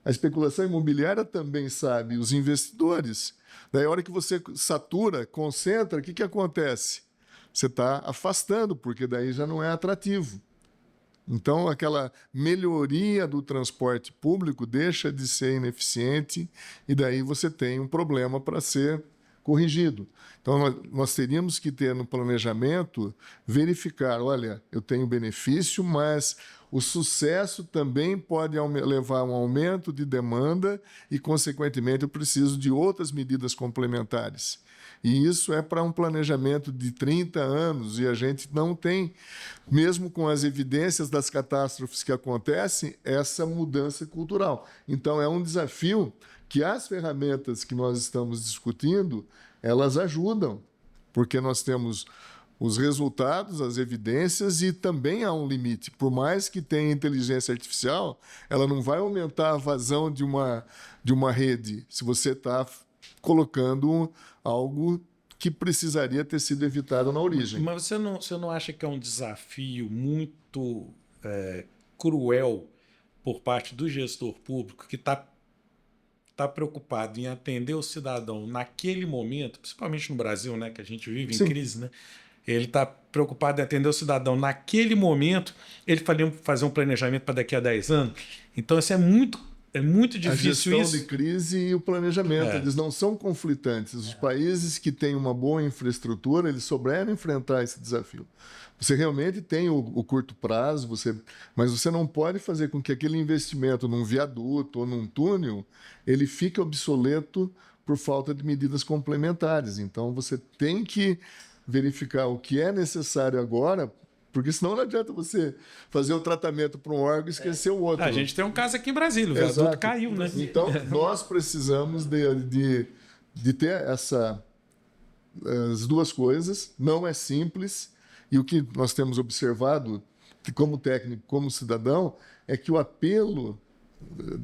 A especulação imobiliária também sabe, os investidores. Daí, a hora que você satura, concentra, o que acontece? Você está afastando, porque daí já não é atrativo. Então, aquela melhoria do transporte público deixa de ser ineficiente e daí você tem um problema para ser corrigido. Então, nós teríamos que ter no planejamento, verificar, olha, eu tenho benefício, mas o sucesso também pode levar a um aumento de demanda e, consequentemente, eu preciso de outras medidas complementares. E isso é para um planejamento de 30 anos e a gente não tem, mesmo com as evidências das catástrofes que acontecem, essa mudança cultural. Então, é um desafio que as ferramentas que nós estamos discutindo, elas ajudam, porque nós temos os resultados, as evidências e também há um limite. Por mais que tenha inteligência artificial, ela não vai aumentar a vazão de uma rede se você está colocando algo que precisaria ter sido evitado na origem. Mas você não acha que é um desafio muito cruel por parte do gestor público que está preocupado em atender o cidadão naquele momento, principalmente no Brasil, né, que a gente vive em crise, né? Ele está preocupado em atender o cidadão naquele momento, ele fazer um planejamento para daqui a 10 anos. Então, isso é muito difícil. A gestão de crise e o planejamento, eles não são conflitantes. Os países que têm uma boa infraestrutura, eles souberam enfrentar esse desafio. Você realmente tem o curto prazo, mas você não pode fazer com que aquele investimento num viaduto ou num túnel ele fique obsoleto por falta de medidas complementares. Então, você tem que verificar o que é necessário agora, porque senão não adianta você fazer o tratamento para um órgão e esquecer o outro. A gente tem um caso aqui em Brasília, o viaduto caiu, né? Então, nós precisamos de ter as duas coisas. Não é simples. E o que nós temos observado, como técnico, como cidadão, é que o apelo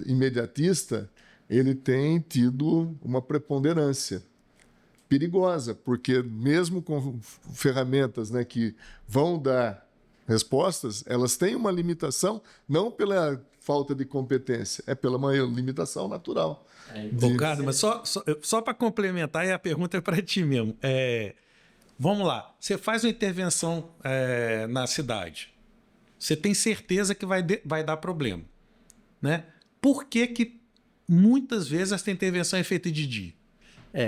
imediatista ele tem tido uma preponderância perigosa, porque mesmo com ferramentas, né, que vão dar respostas, elas têm uma limitação, não pela falta de competência, é pela uma limitação natural. Ricardo, mas só para complementar, e a pergunta é para ti mesmo. Vamos lá, você faz uma intervenção na cidade, você tem certeza que vai dar problema, né? Por que muitas vezes essa intervenção é feita de dia?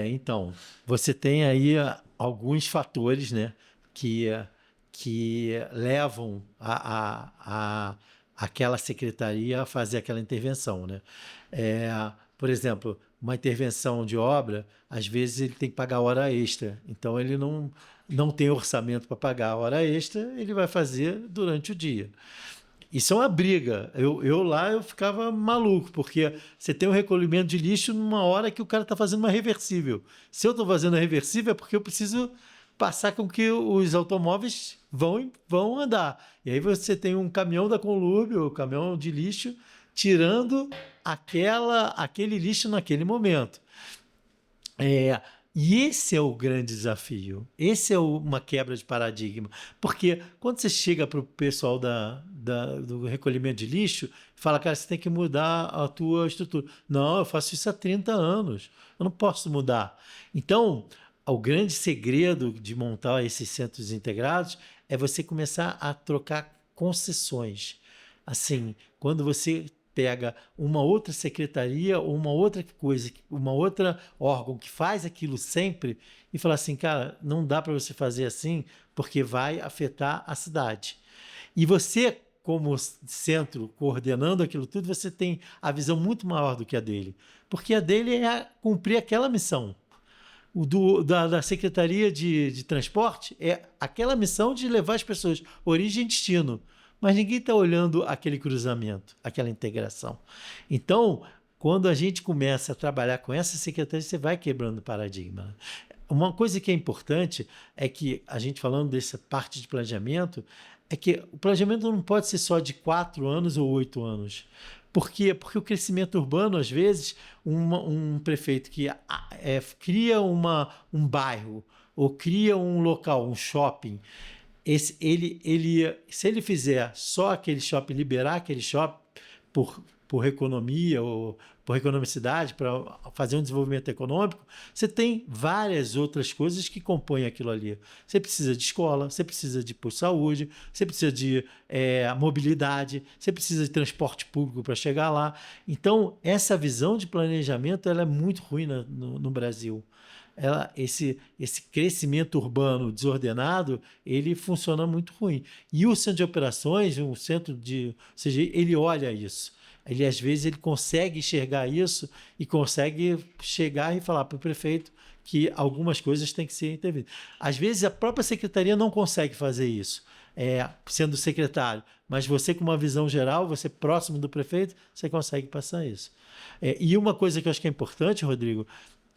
Então, você tem aí alguns fatores, né, que levam aquela secretaria a fazer aquela intervenção, né? Por exemplo, uma intervenção de obra, às vezes ele tem que pagar hora extra, então ele não tem orçamento para pagar a hora extra, ele vai fazer durante o dia. Isso é uma briga. Eu lá eu ficava maluco, porque você tem um recolhimento de lixo numa hora que o cara está fazendo uma reversível. Se eu estou fazendo a reversível é porque eu preciso passar com que os automóveis vão andar. E aí você tem um caminhão da Conlúrbio, o caminhão de lixo, tirando aquele lixo naquele momento. E esse é o grande desafio. Esse é uma quebra de paradigma. Porque quando você chega para o pessoal do recolhimento de lixo, fala, cara, você tem que mudar a tua estrutura. Não, eu faço isso há 30 anos. Eu não posso mudar. Então, o grande segredo de montar esses centros integrados é você começar a trocar concessões. Assim, quando você pega uma outra secretaria ou uma outra coisa, uma outra órgão que faz aquilo sempre e fala assim, cara, não dá para você fazer assim porque vai afetar a cidade. E você, como centro coordenando aquilo tudo, você tem a visão muito maior do que a dele, porque a dele é cumprir aquela missão. Da Secretaria de Transporte é aquela missão de levar as pessoas origem e destino. Mas ninguém está olhando aquele cruzamento, aquela integração. Então, quando a gente começa a trabalhar com essa secretaria, você vai quebrando o paradigma. Uma coisa que é importante é que, a gente falando dessa parte de planejamento, é que o planejamento não pode ser só de 4 anos ou 8 anos. Por quê? Porque o crescimento urbano, às vezes, um prefeito que cria um bairro ou cria um local, um shopping, se ele fizer só aquele shopping, liberar aquele shopping por economia ou por economicidade, para fazer um desenvolvimento econômico, você tem várias outras coisas que compõem aquilo ali. Você precisa de escola, você precisa de posto de saúde, você precisa de mobilidade, você precisa de transporte público para chegar lá. Então, essa visão de planejamento ela é muito ruim no Brasil. Esse crescimento urbano desordenado, ele funciona muito ruim. E o centro de operações, ou seja, ele olha isso. Às vezes, ele consegue enxergar isso e consegue chegar e falar para o prefeito que algumas coisas têm que ser intervenidas. Às vezes, a própria secretaria não consegue fazer isso, sendo secretário, mas você, com uma visão geral, você próximo do prefeito, você consegue passar isso. E uma coisa que eu acho que é importante, Rodrigo,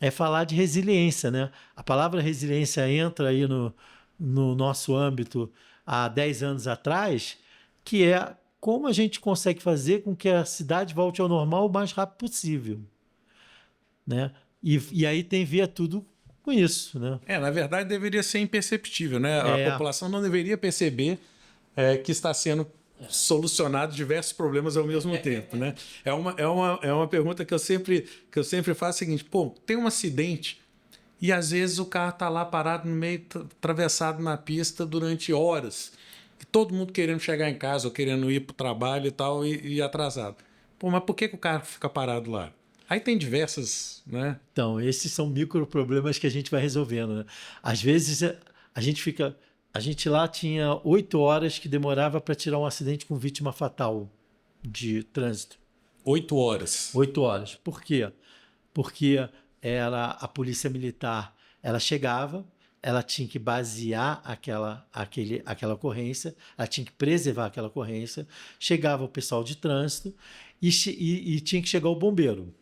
é falar de resiliência, né? A palavra resiliência entra aí no nosso âmbito há 10 anos atrás, que é como a gente consegue fazer com que a cidade volte ao normal o mais rápido possível, né? E aí tem a ver tudo com isso, né? Na verdade deveria ser imperceptível, né? A população não deveria perceber que está sendo solucionado diversos problemas ao mesmo tempo, né? É uma pergunta que eu sempre faço, a seguinte, tem um acidente e às vezes o carro está lá parado no meio, atravessado na pista durante horas, e todo mundo querendo chegar em casa ou querendo ir para o trabalho e tal, e atrasado. Mas por que o carro fica parado lá? Aí tem diversas, né? Então, esses são micro problemas que a gente vai resolvendo, né? Às vezes a gente lá tinha 8 horas que demorava para tirar um acidente com vítima fatal de trânsito. 8 horas? 8 horas. Por quê? Porque a polícia militar, ela chegava, ela tinha que basear aquela ocorrência, ela tinha que preservar aquela ocorrência, chegava o pessoal de trânsito e tinha que chegar o bombeiro.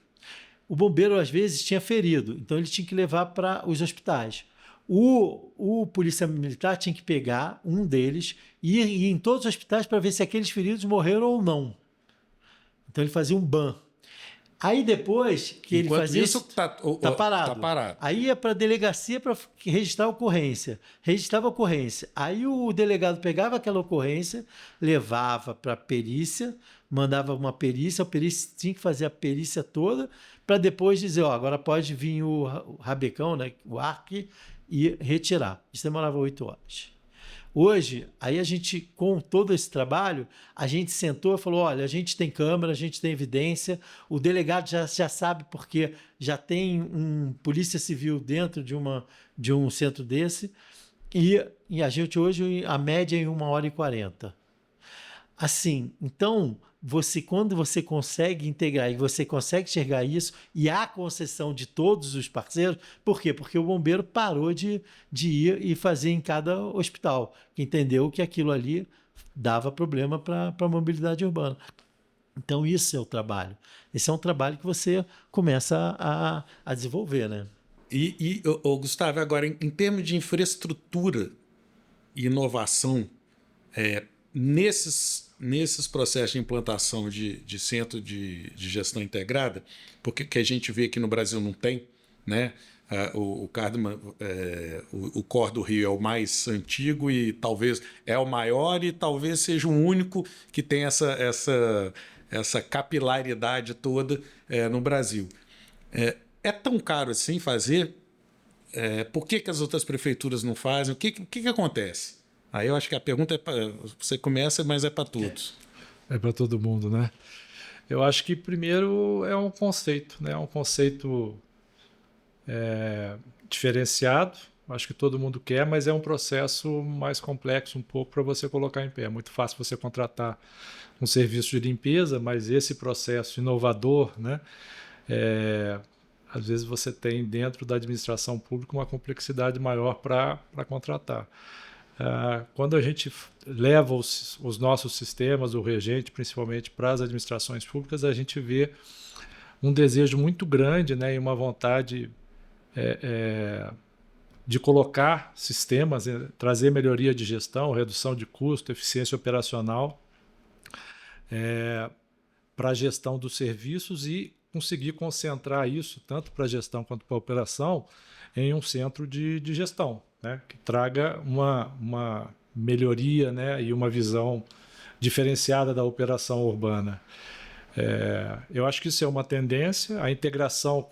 O bombeiro, às vezes, tinha ferido, então ele tinha que levar para os hospitais. O polícia militar tinha que pegar um deles e ir em todos os hospitais para ver se aqueles feridos morreram ou não. Então ele fazia um ban. Aí depois que ele fazia isso, tá parado. Aí ia para a delegacia para registrar a ocorrência. Registrava a ocorrência. Aí o delegado pegava aquela ocorrência, levava para a perícia, mandava uma perícia, a perícia tinha que fazer a perícia toda para depois dizer, agora pode vir o rabecão, né, o arque, e retirar. Isso demorava 8 horas. Hoje, aí a gente, com todo esse trabalho, a gente sentou e falou, olha, a gente tem câmera, a gente tem evidência, o delegado já sabe porque já tem um polícia civil dentro de um centro desse, e a gente hoje, a média é em 1h40. Assim, então, quando você consegue integrar e você consegue enxergar isso, e há concessão de todos os parceiros, por quê? Porque o bombeiro parou de ir e fazer em cada hospital, que entendeu que aquilo ali dava problema para a mobilidade urbana. Então, isso é o trabalho. Esse é um trabalho que você começa a desenvolver, né? Gustavo, agora, em termos de infraestrutura e inovação, nesses processos de implantação de centro de gestão integrada, porque que a gente vê que no Brasil não tem, né? O COR do Rio é o mais antigo e talvez é o maior e talvez seja o único que tem essa capilaridade toda no Brasil. É tão caro assim fazer? Por que as outras prefeituras não fazem? O que acontece? Aí eu acho que a pergunta você começa, mas é para todos. É para todo mundo, né? Eu acho que primeiro é um conceito, né? Um conceito diferenciado. Acho que todo mundo quer, mas é um processo mais complexo um pouco para você colocar em pé. É muito fácil você contratar um serviço de limpeza, mas esse processo inovador, né? Às vezes você tem dentro da administração pública uma complexidade maior para contratar. Quando a gente leva os nossos sistemas, o reagente principalmente para as administrações públicas, a gente vê um desejo muito grande, né, e uma vontade de colocar sistemas, trazer melhoria de gestão, redução de custo, eficiência operacional para a gestão dos serviços e conseguir concentrar isso, tanto para a gestão quanto para a operação, em um centro de gestão, né, que traga uma melhoria, né, e uma visão diferenciada da operação urbana. Eu acho que isso é uma tendência, a integração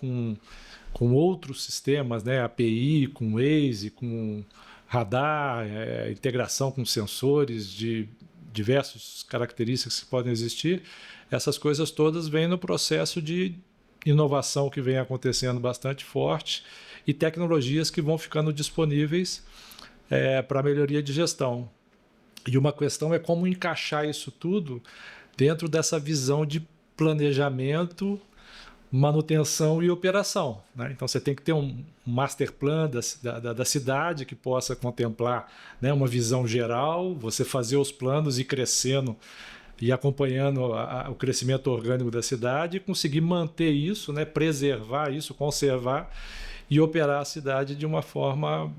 com outros sistemas, né, API, com Waze, com radar, integração com sensores de diversas características que podem existir, essas coisas todas vêm no processo de inovação que vem acontecendo bastante forte e tecnologias que vão ficando disponíveis para melhoria de gestão. E uma questão é como encaixar isso tudo dentro dessa visão de planejamento, manutenção e operação, né? Então você tem que ter um master plan da cidade que possa contemplar, né, uma visão geral, você fazer os planos e ir crescendo e acompanhando o crescimento orgânico da cidade e conseguir manter isso, né, preservar isso, conservar e operar a cidade de uma forma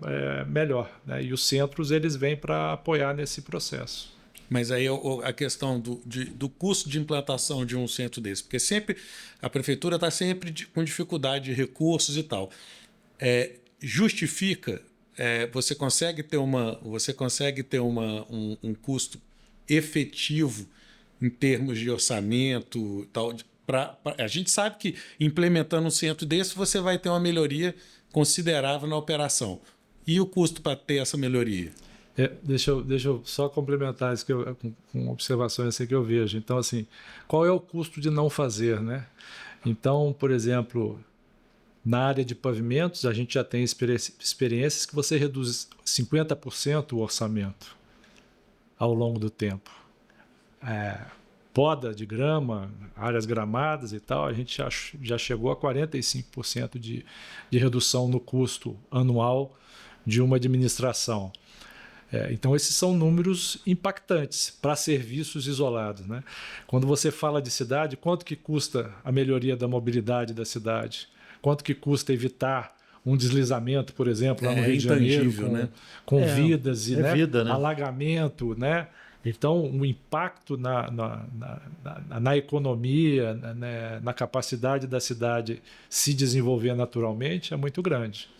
melhor, né? E os centros eles vêm para apoiar nesse processo. Mas aí a questão do custo de implantação de um centro desse, porque sempre a prefeitura está sempre com dificuldade de recursos e tal. Justifica, você consegue ter um custo efetivo em termos de orçamento tal. A gente sabe que implementando um centro desse você vai ter uma melhoria considerável na operação. E o custo para ter essa melhoria? Deixa eu só complementar isso com observações assim que eu vejo. Então, assim, qual é o custo de não fazer, né? Então, por exemplo, na área de pavimentos, a gente já tem experiências que você reduz 50% o orçamento ao longo do tempo. Poda de grama, áreas gramadas e tal, a gente já chegou a 45% de redução no custo anual de uma administração. Então, esses são números impactantes para serviços isolados, né? Quando você fala de cidade, quanto que custa a melhoria da mobilidade da cidade? Quanto que custa evitar um deslizamento, por exemplo, lá no Rio de Janeiro, com vidas e vida, né? Alagamento, né? Então, o impacto na economia, na capacidade da cidade se desenvolver naturalmente é muito grande.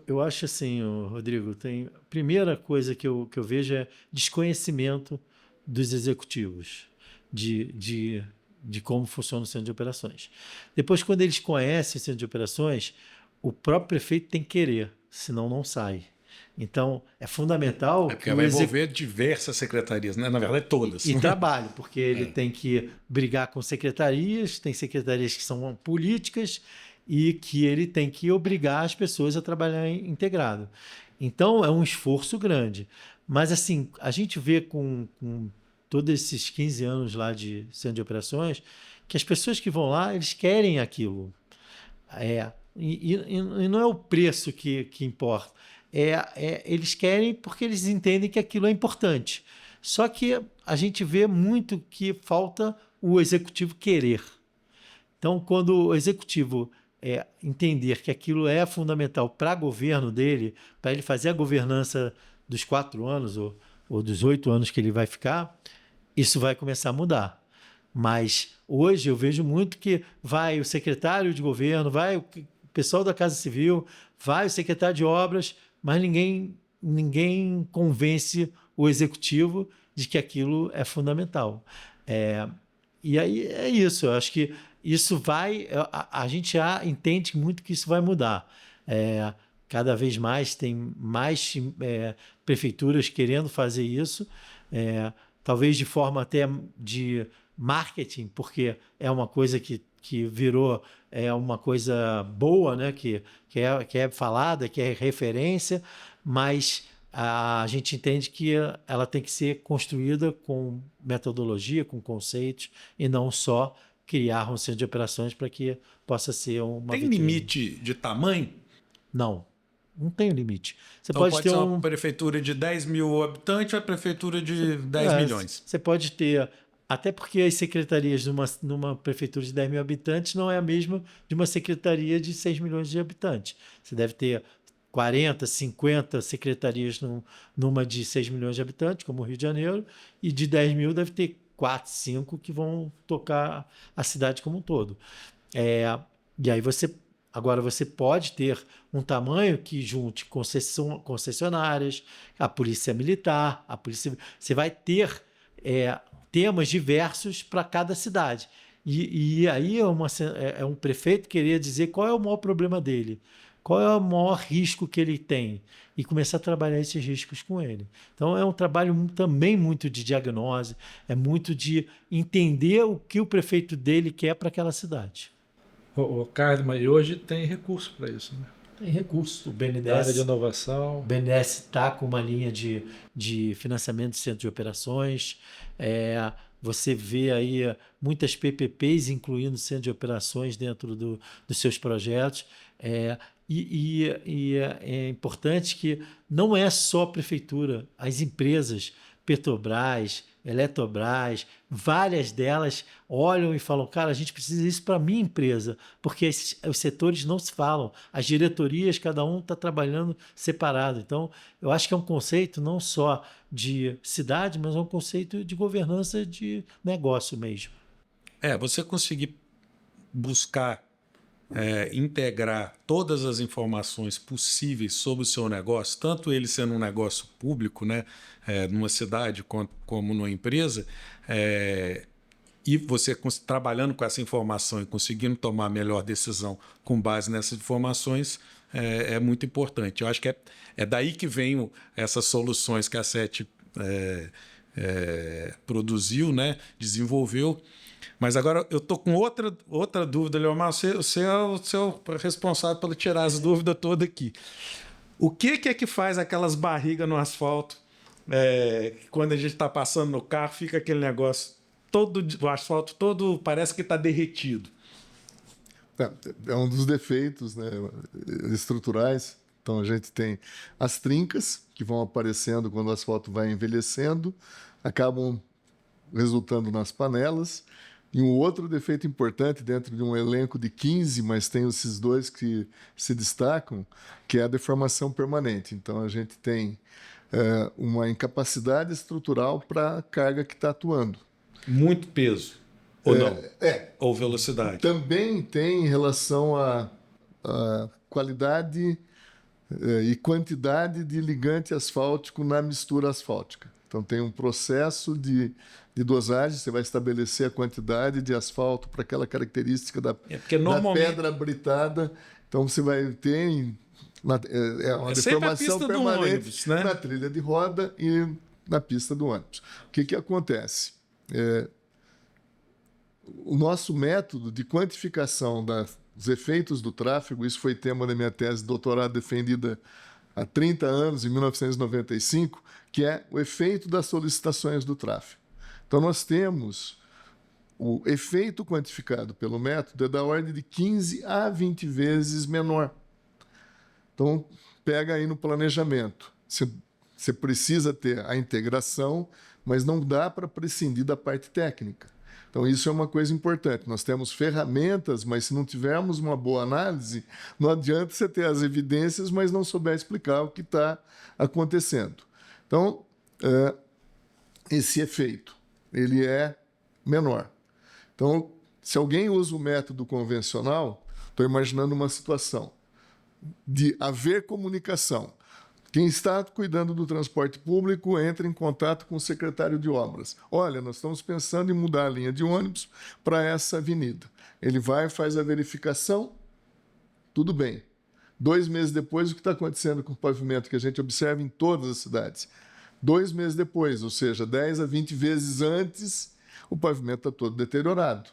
Eu acho assim, Rodrigo, a primeira coisa que eu vejo é desconhecimento dos executivos de como funciona o centro de operações. Depois, quando eles conhecem o centro de operações, o próprio prefeito tem que querer, senão não sai. Então, é fundamental... porque vai envolver diversas secretarias, né? Na verdade, todas. E trabalho, porque ele tem que brigar com secretarias, tem secretarias que são políticas e que ele tem que obrigar as pessoas a trabalhar integrado. Então, é um esforço grande. Mas, assim, a gente vê com todos esses 15 anos lá de centro de operações que as pessoas que vão lá, eles querem aquilo. E não é o preço que importa. Eles querem porque eles entendem que aquilo é importante. Só que a gente vê muito que falta o executivo querer. Então, quando o executivo entender que aquilo é fundamental para o governo dele, para ele fazer a governança dos 4 anos ou dos 8 anos que ele vai ficar, isso vai começar a mudar. Mas hoje eu vejo muito que vai o secretário de governo, vai o pessoal da Casa Civil, vai o secretário de obras, mas ninguém convence o executivo de que aquilo é fundamental. E aí é isso, eu acho que isso vai... A gente já entende muito que isso vai mudar. Cada vez mais tem mais prefeituras querendo fazer isso, talvez de forma até de marketing, porque é uma coisa que virou uma coisa boa, né? que é falada, que é referência, mas a gente entende que ela tem que ser construída com metodologia, com conceitos, e não só criar um centro de operações para que possa ser uma Tem vitrine. limite de tamanho? Não tem limite. Você Então pode ter ser uma prefeitura de 10 mil habitantes ou a prefeitura de 10 milhões? Você pode ter... Até porque as secretarias numa prefeitura de 10 mil habitantes não é a mesma de uma secretaria de 6 milhões de habitantes. Você deve ter 40, 50 secretarias numa de 6 milhões de habitantes, como o Rio de Janeiro, e de 10 mil deve ter 4, 5 que vão tocar a cidade como um todo. E aí você pode ter um tamanho que junte concessionárias, a polícia militar, você vai ter temas diversos para cada cidade. E aí é um prefeito querer dizer qual é o maior problema dele, qual é o maior risco que ele tem, e começar a trabalhar esses riscos com ele. Então é um trabalho também muito de diagnose, é muito de entender o que o prefeito dele quer para aquela cidade. Carlos, mas hoje tem recurso para isso, né? Tem recurso. O BNDES, área de inovação. O BNDES está com uma linha de financiamento de centro de operações. Você vê aí muitas PPPs incluindo centro de operações dentro dos seus projetos. E é importante que não é só a prefeitura, as empresas, Petrobras, Eletrobras, várias delas olham e falam, cara, a gente precisa disso para a minha empresa, porque os setores não se falam, as diretorias, cada um está trabalhando separado. Então, eu acho que é um conceito não só de cidade, mas é um conceito de governança de negócio mesmo. Você conseguir buscar integrar todas as informações possíveis sobre o seu negócio, tanto ele sendo um negócio público, né, numa cidade como numa empresa, e você trabalhando com essa informação e conseguindo tomar a melhor decisão com base nessas informações, é muito importante. Eu acho que é daí que vem essas soluções que a SET produziu, né, desenvolveu. Mas agora eu estou com outra dúvida, Leomar. Você é o responsável por tirar as dúvidas todas aqui. O que é que faz aquelas barrigas no asfalto? Quando a gente está passando no carro, fica aquele negócio, o asfalto todo parece que está derretido. É um dos defeitos, né, estruturais. Então a gente tem as trincas que vão aparecendo quando o asfalto vai envelhecendo, acabam resultando nas panelas. E um outro defeito importante dentro de um elenco de 15, mas tem esses dois que se destacam, que é a deformação permanente. Então, a gente tem uma incapacidade estrutural para a carga que está atuando. Muito peso, ou não? Ou velocidade? Também tem em relação à qualidade e quantidade de ligante asfáltico na mistura asfáltica. Então, tem um processo de dosagem, você vai estabelecer a quantidade de asfalto para aquela característica da pedra britada. Então, você vai ter uma deformação permanente ônibus, né? Na trilha de roda e na pista do ônibus. O que acontece? O nosso método de quantificação dos efeitos do tráfego, isso foi tema da minha tese de doutorado defendida há 30 anos, em 1995, que é o efeito das solicitações do tráfego. Então, nós temos o efeito quantificado pelo método da ordem de 15 a 20 vezes menor. Então, pega aí no planejamento. Você precisa ter a integração, mas não dá para prescindir da parte técnica. Então, isso é uma coisa importante. Nós temos ferramentas, mas se não tivermos uma boa análise, não adianta você ter as evidências, mas não souber explicar o que está acontecendo. Então, esse efeito, ele é menor. Então, se alguém usa o método convencional, estou imaginando uma situação de haver comunicação. Quem está cuidando do transporte público entra em contato com o secretário de obras. Olha, nós estamos pensando em mudar a linha de ônibus para essa avenida. Ele vai, faz a verificação, tudo bem. 2 meses depois, o que está acontecendo com o pavimento que a gente observa em todas as cidades? 2 meses depois, ou seja, 10 a 20 vezes antes, o pavimento está todo deteriorado.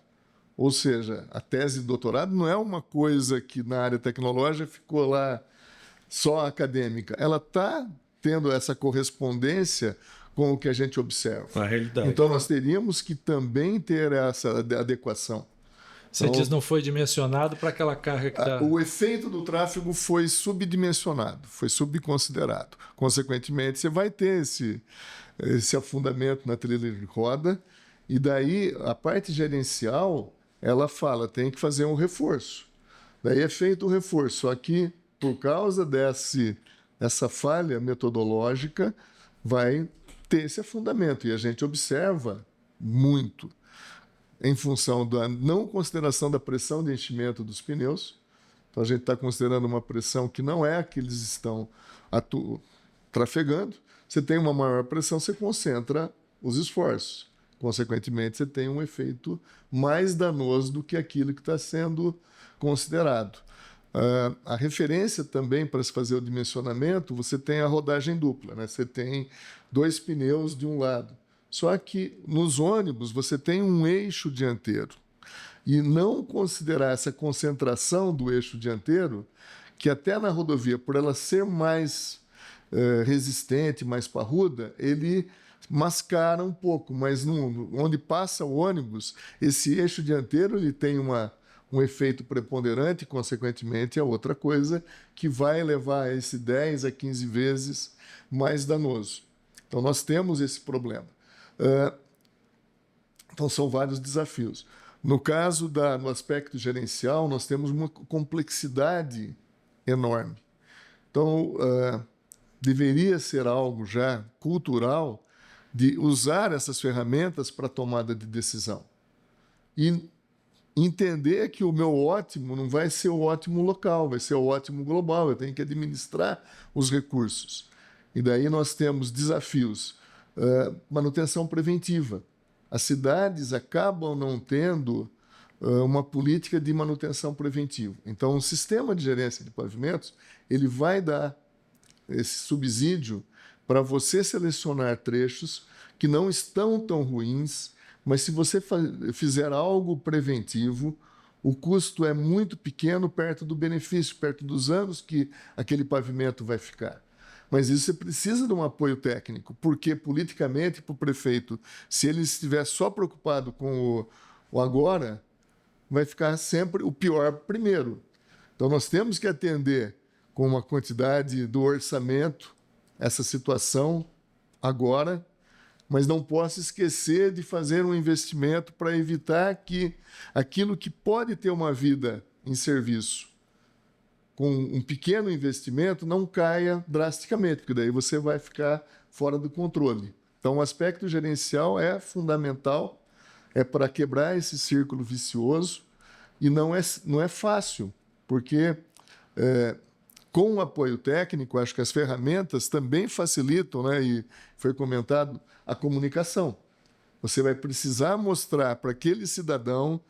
Ou seja, a tese de doutorado não é uma coisa que na área tecnológica ficou lá só acadêmica. Ela está tendo essa correspondência com o que a gente observa. A realidade. Então, nós teríamos que também ter essa adequação. Você Então, diz não foi dimensionado para aquela carga que está... O efeito do tráfego foi subdimensionado, foi subconsiderado. Consequentemente, você vai ter esse afundamento na trilha de roda, e daí a parte gerencial, ela fala, tem que fazer um reforço. Daí é feito o reforço, só que por causa dessa falha metodológica, vai ter esse afundamento. E a gente observa muito em função da não consideração da pressão de enchimento dos pneus. Então, a gente está considerando uma pressão que não é a que eles estão trafegando. Você tem uma maior pressão, você concentra os esforços. Consequentemente, você tem um efeito mais danoso do que aquilo que está sendo considerado. A referência também para se fazer o dimensionamento, você tem a rodagem dupla, né? Você tem 2 pneus de um lado. Só que nos ônibus você tem um eixo dianteiro. E não considerar essa concentração do eixo dianteiro, que até na rodovia, por ela ser mais resistente, mais parruda, ele mascara um pouco, mas onde passa o ônibus, esse eixo dianteiro ele tem um efeito preponderante, e, consequentemente, é outra coisa que vai levar a esse 10 a 15 vezes mais danoso. Então, nós temos esse problema. Então, são vários desafios. No caso no aspecto gerencial, nós temos uma complexidade enorme. Então, deveria ser algo já cultural de usar essas ferramentas para tomada de decisão. E entender que o meu ótimo não vai ser o ótimo local, vai ser o ótimo global. Eu tenho que administrar os recursos. E daí nós temos desafios. Manutenção preventiva. As cidades acabam não tendo uma política de manutenção preventiva. Então, o sistema de gerência de pavimentos ele vai dar esse subsídio para você selecionar trechos que não estão tão ruins, mas se você fizer algo preventivo, o custo é muito pequeno perto do benefício, perto dos anos que aquele pavimento vai ficar. Mas isso você precisa de um apoio técnico, porque politicamente, para o prefeito, se ele estiver só preocupado com o agora, vai ficar sempre o pior primeiro. Então nós temos que atender com uma quantidade do orçamento essa situação agora, mas não posso esquecer de fazer um investimento para evitar que aquilo que pode ter uma vida em serviço com um pequeno investimento não caia drasticamente, porque daí você vai ficar fora do controle. Então, o aspecto gerencial é fundamental, é para quebrar esse círculo vicioso, e não é fácil, porque com o apoio técnico, acho que as ferramentas também facilitam, né? E foi comentado, a comunicação. Você vai precisar mostrar para aquele cidadão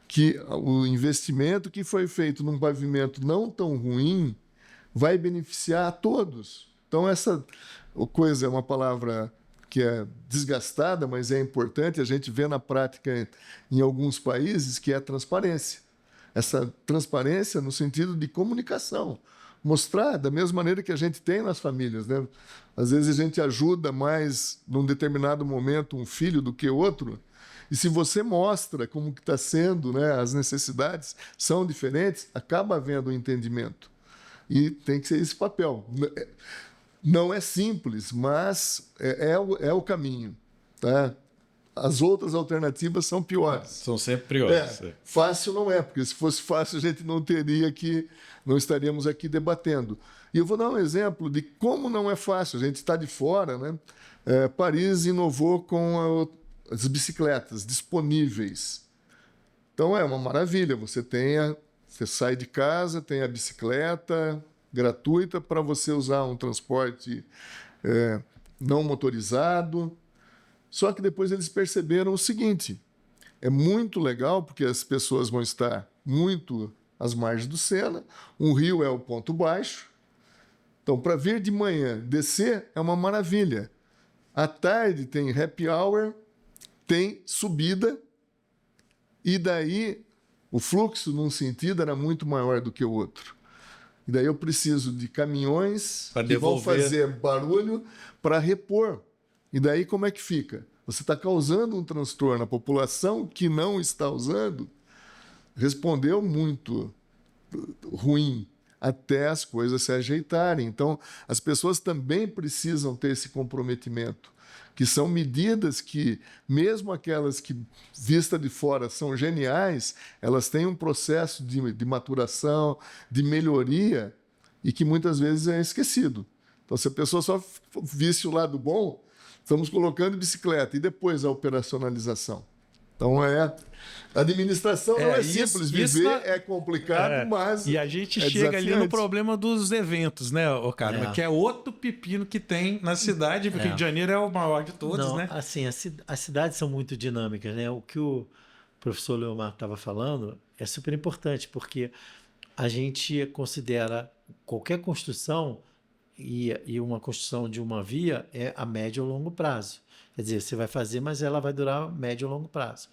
que o investimento que foi feito num pavimento não tão ruim vai beneficiar a todos. Então, essa coisa é uma palavra que é desgastada, mas é importante. A gente vê na prática em alguns países que é a transparência. Essa transparência no sentido de comunicação. Mostrar da mesma maneira que a gente tem nas famílias, né? Às vezes a gente ajuda mais num determinado momento um filho do que outro, e se você mostra como que está sendo, né, as necessidades são diferentes, acaba havendo um entendimento. E tem que ser esse papel. Não é simples, mas é o caminho. Tá? as outras alternativas são piores. São sempre piores. Fácil não é, porque se fosse fácil a gente não estaríamos aqui debatendo. E eu vou dar um exemplo de como não é fácil. A gente está de fora, né? Paris inovou com as bicicletas disponíveis. Então é uma maravilha. Você sai de casa, tem a bicicleta gratuita para você usar um transporte não motorizado. Só que depois eles perceberam o seguinte: é muito legal porque as pessoas vão estar muito às margens do Sena, um rio é o ponto baixo. Então, para vir de manhã, descer é uma maravilha. À tarde tem happy hour, tem subida, e daí o fluxo num sentido era muito maior do que o outro. E daí eu preciso de caminhões que vão fazer barulho para repor. E daí como é que fica? Você está causando um transtorno. A população que não está usando respondeu muito ruim até as coisas se ajeitarem. Então, as pessoas também precisam ter esse comprometimento, que são medidas que, mesmo aquelas que, vista de fora, são geniais, elas têm um processo de maturação, de melhoria, e que muitas vezes é esquecido. Então, se a pessoa só visse o lado bom, estamos colocando bicicleta e depois a operacionalização. Então, a administração não é simples, viver é complicado, mas e a gente chega ali no problema dos eventos, né, cara? Que é outro pepino que tem na cidade, porque o Rio de Janeiro é o maior de todos, né? Assim, as cidades são muito dinâmicas, né? O que o professor Leomar estava falando é super importante, porque a gente considera qualquer construção e uma construção de uma via é a médio ou longo prazo. Quer dizer, você vai fazer, mas ela vai durar médio ou longo prazo.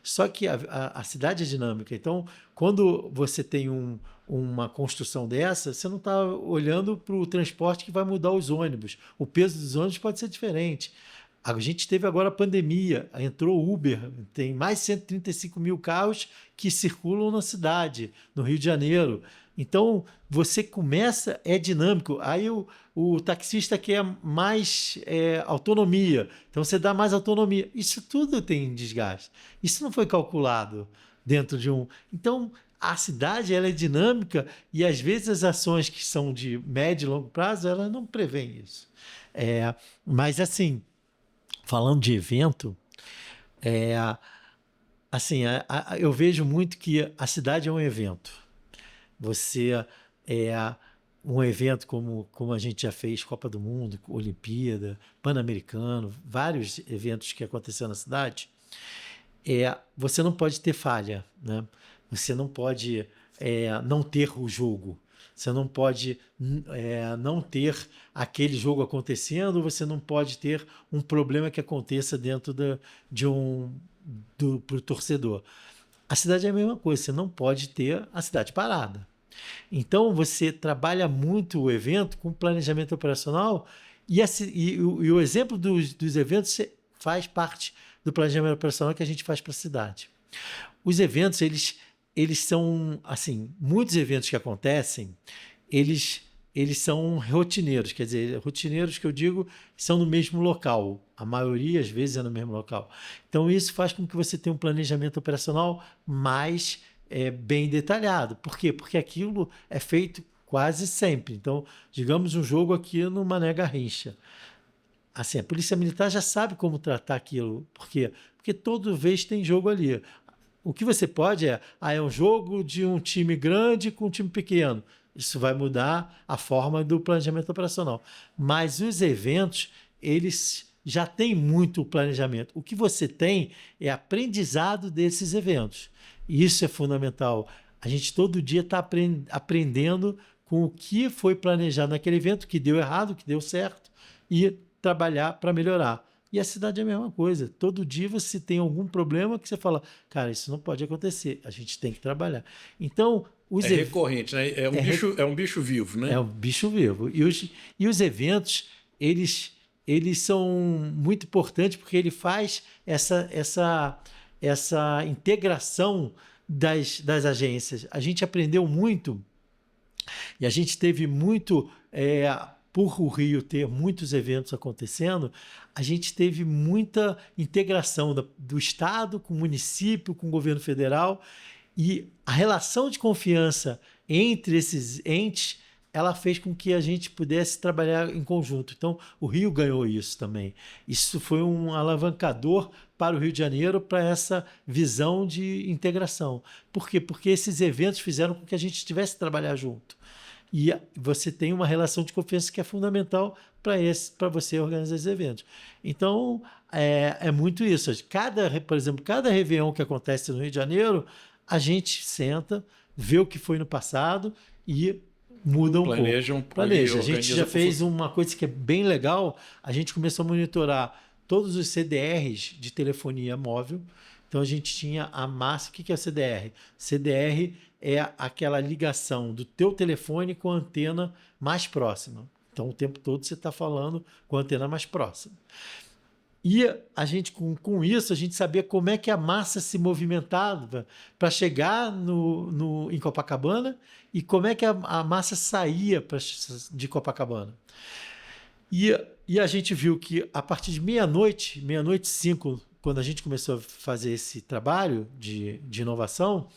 Só que a cidade é dinâmica. Então, quando você tem uma construção dessa, você não está olhando para o transporte que vai mudar os ônibus. O peso dos ônibus pode ser diferente. A gente teve agora a pandemia, entrou Uber, tem mais de 135 mil carros que circulam na cidade, no Rio de Janeiro. Então, você começa, é dinâmico. Aí o taxista quer mais autonomia. Então, você dá mais autonomia. Isso tudo tem desgaste. Isso não foi calculado dentro de um... Então, a cidade ela é dinâmica e, às vezes, as ações que são de médio e longo prazo, elas não prevêem isso. Mas, assim, falando de evento, eu vejo muito que a cidade é um evento. Você um evento como a gente já fez, Copa do Mundo, Olimpíada, Pan-Americano, vários eventos que aconteceram na cidade, você não pode ter falha, né? Você não pode não ter o jogo, você não pode não ter aquele jogo acontecendo, você não pode ter um problema que aconteça dentro pro torcedor. A cidade é a mesma coisa, você não pode ter a cidade parada. Então, você trabalha muito o evento com planejamento operacional e o exemplo dos eventos faz parte do planejamento operacional que a gente faz para a cidade. Os eventos, eles são, assim, muitos eventos que acontecem, eles são rotineiros, quer dizer, rotineiros que eu digo são no mesmo local. A maioria, às vezes, é no mesmo local. Então, isso faz com que você tenha um planejamento operacional mais bem detalhado. Por quê? Porque aquilo é feito quase sempre. Então, digamos um jogo aqui no Mané Garrincha. Assim, a Polícia Militar já sabe como tratar aquilo. Por quê? Porque toda vez tem jogo ali. O que você pode é um jogo de um time grande com um time pequeno. Isso vai mudar a forma do planejamento operacional. Mas os eventos, eles já têm muito planejamento. O que você tem é aprendizado desses eventos. E isso é fundamental. A gente todo dia está aprendendo com o que foi planejado naquele evento, que deu errado, que deu certo, e trabalhar para melhorar. E a cidade é a mesma coisa. Todo dia você tem algum problema que você fala, cara, isso não pode acontecer, a gente tem que trabalhar. Então, recorrente, né? É um bicho vivo, né? É um bicho vivo. E os eventos, eles são muito importantes porque ele faz essa integração das agências. A gente aprendeu muito e a gente teve muito por o Rio ter muitos eventos acontecendo, a gente teve muita integração do Estado com o município, com o governo federal, e a relação de confiança entre esses entes, ela fez com que a gente pudesse trabalhar em conjunto. Então, o Rio ganhou isso também. Isso foi um alavancador para o Rio de Janeiro, para essa visão de integração. Por quê? Porque esses eventos fizeram com que a gente tivesse que trabalhar junto. E você tem uma relação de confiança que é fundamental para você organizar esses eventos. Então, é muito isso. Por exemplo, cada Réveillon que acontece no Rio de Janeiro, a gente senta, vê o que foi no passado e muda um pouco. Planeja. A gente já fez uma coisa que é bem legal. A gente começou a monitorar todos os CDRs de telefonia móvel. Então, a gente tinha a massa. O que é CDR? CDR é aquela ligação do teu telefone com a antena mais próxima. Então, o tempo todo você está falando com a antena mais próxima. E a gente, com isso, a gente sabia como é que a massa se movimentava para chegar em Copacabana e como é que a massa saía de Copacabana. E a gente viu que a partir de meia-noite e 5, quando a gente começou a fazer esse trabalho de inovação,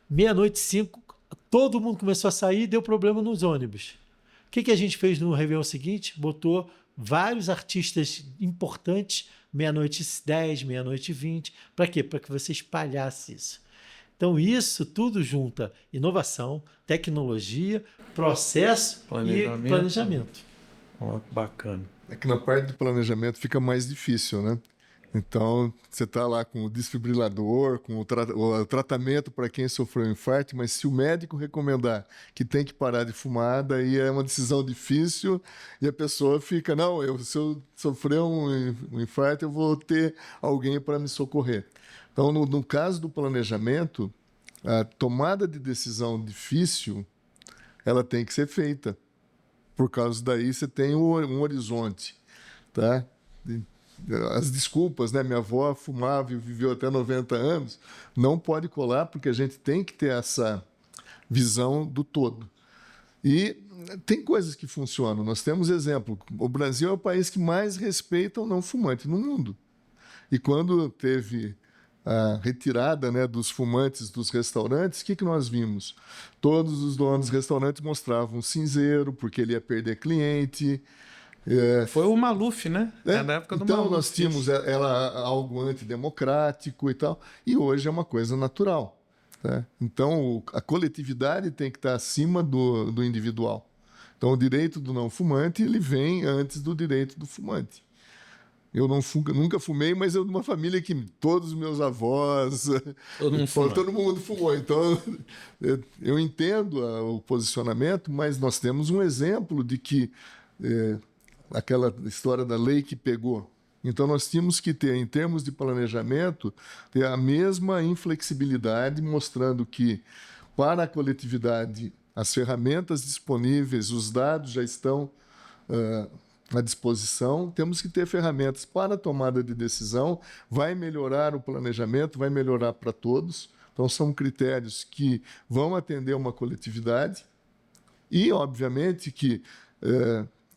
meia-noite e 5, todo mundo começou a sair e deu problema nos ônibus. O que a gente fez no Réveillon seguinte? Botou vários artistas importantes, meia-noite e 10, meia-noite e 20. Para quê? Para que você espalhasse isso. Então, isso tudo junta inovação, tecnologia, processo e planejamento. Oh, bacana. É que na parte do planejamento fica mais difícil, né? Então, você está lá com o desfibrilador, com o tratamento para quem sofreu um infarto, mas se o médico recomendar que tem que parar de fumar, daí é uma decisão difícil e a pessoa fica, não, se eu sofrer um infarto, eu vou ter alguém para me socorrer. Então, no caso do planejamento, a tomada de decisão difícil, ela tem que ser feita. Por causa daí, você tem um horizonte, tá? As desculpas, né? Minha avó fumava e viveu até 90 anos. Não pode colar, porque a gente tem que ter essa visão do todo. E tem coisas que funcionam. Nós temos exemplo. O Brasil é o país que mais respeita o não fumante no mundo. E quando teve a retirada, né, dos fumantes dos restaurantes, o que nós vimos? Todos os donos dos restaurantes mostravam um cinzeiro, porque ele ia perder cliente. Foi o Maluf, né? Na época do então, Maluf. nós tínhamos algo antidemocrático e tal, e hoje é uma coisa natural. Tá? Então, a coletividade tem que estar acima do individual. Então, o direito do não fumante ele vem antes do direito do fumante. Eu nunca fumei, mas eu de uma família que todos os meus avós, todo mundo fumou. Então, eu entendo o posicionamento, mas nós temos um exemplo de que aquela história da lei que pegou. Então, nós tínhamos que ter, em termos de planejamento, ter a mesma inflexibilidade, mostrando que, para a coletividade, as ferramentas disponíveis, os dados já estão à disposição, temos que ter ferramentas para a tomada de decisão, vai melhorar o planejamento, vai melhorar para todos. Então, são critérios que vão atender uma coletividade e, obviamente, que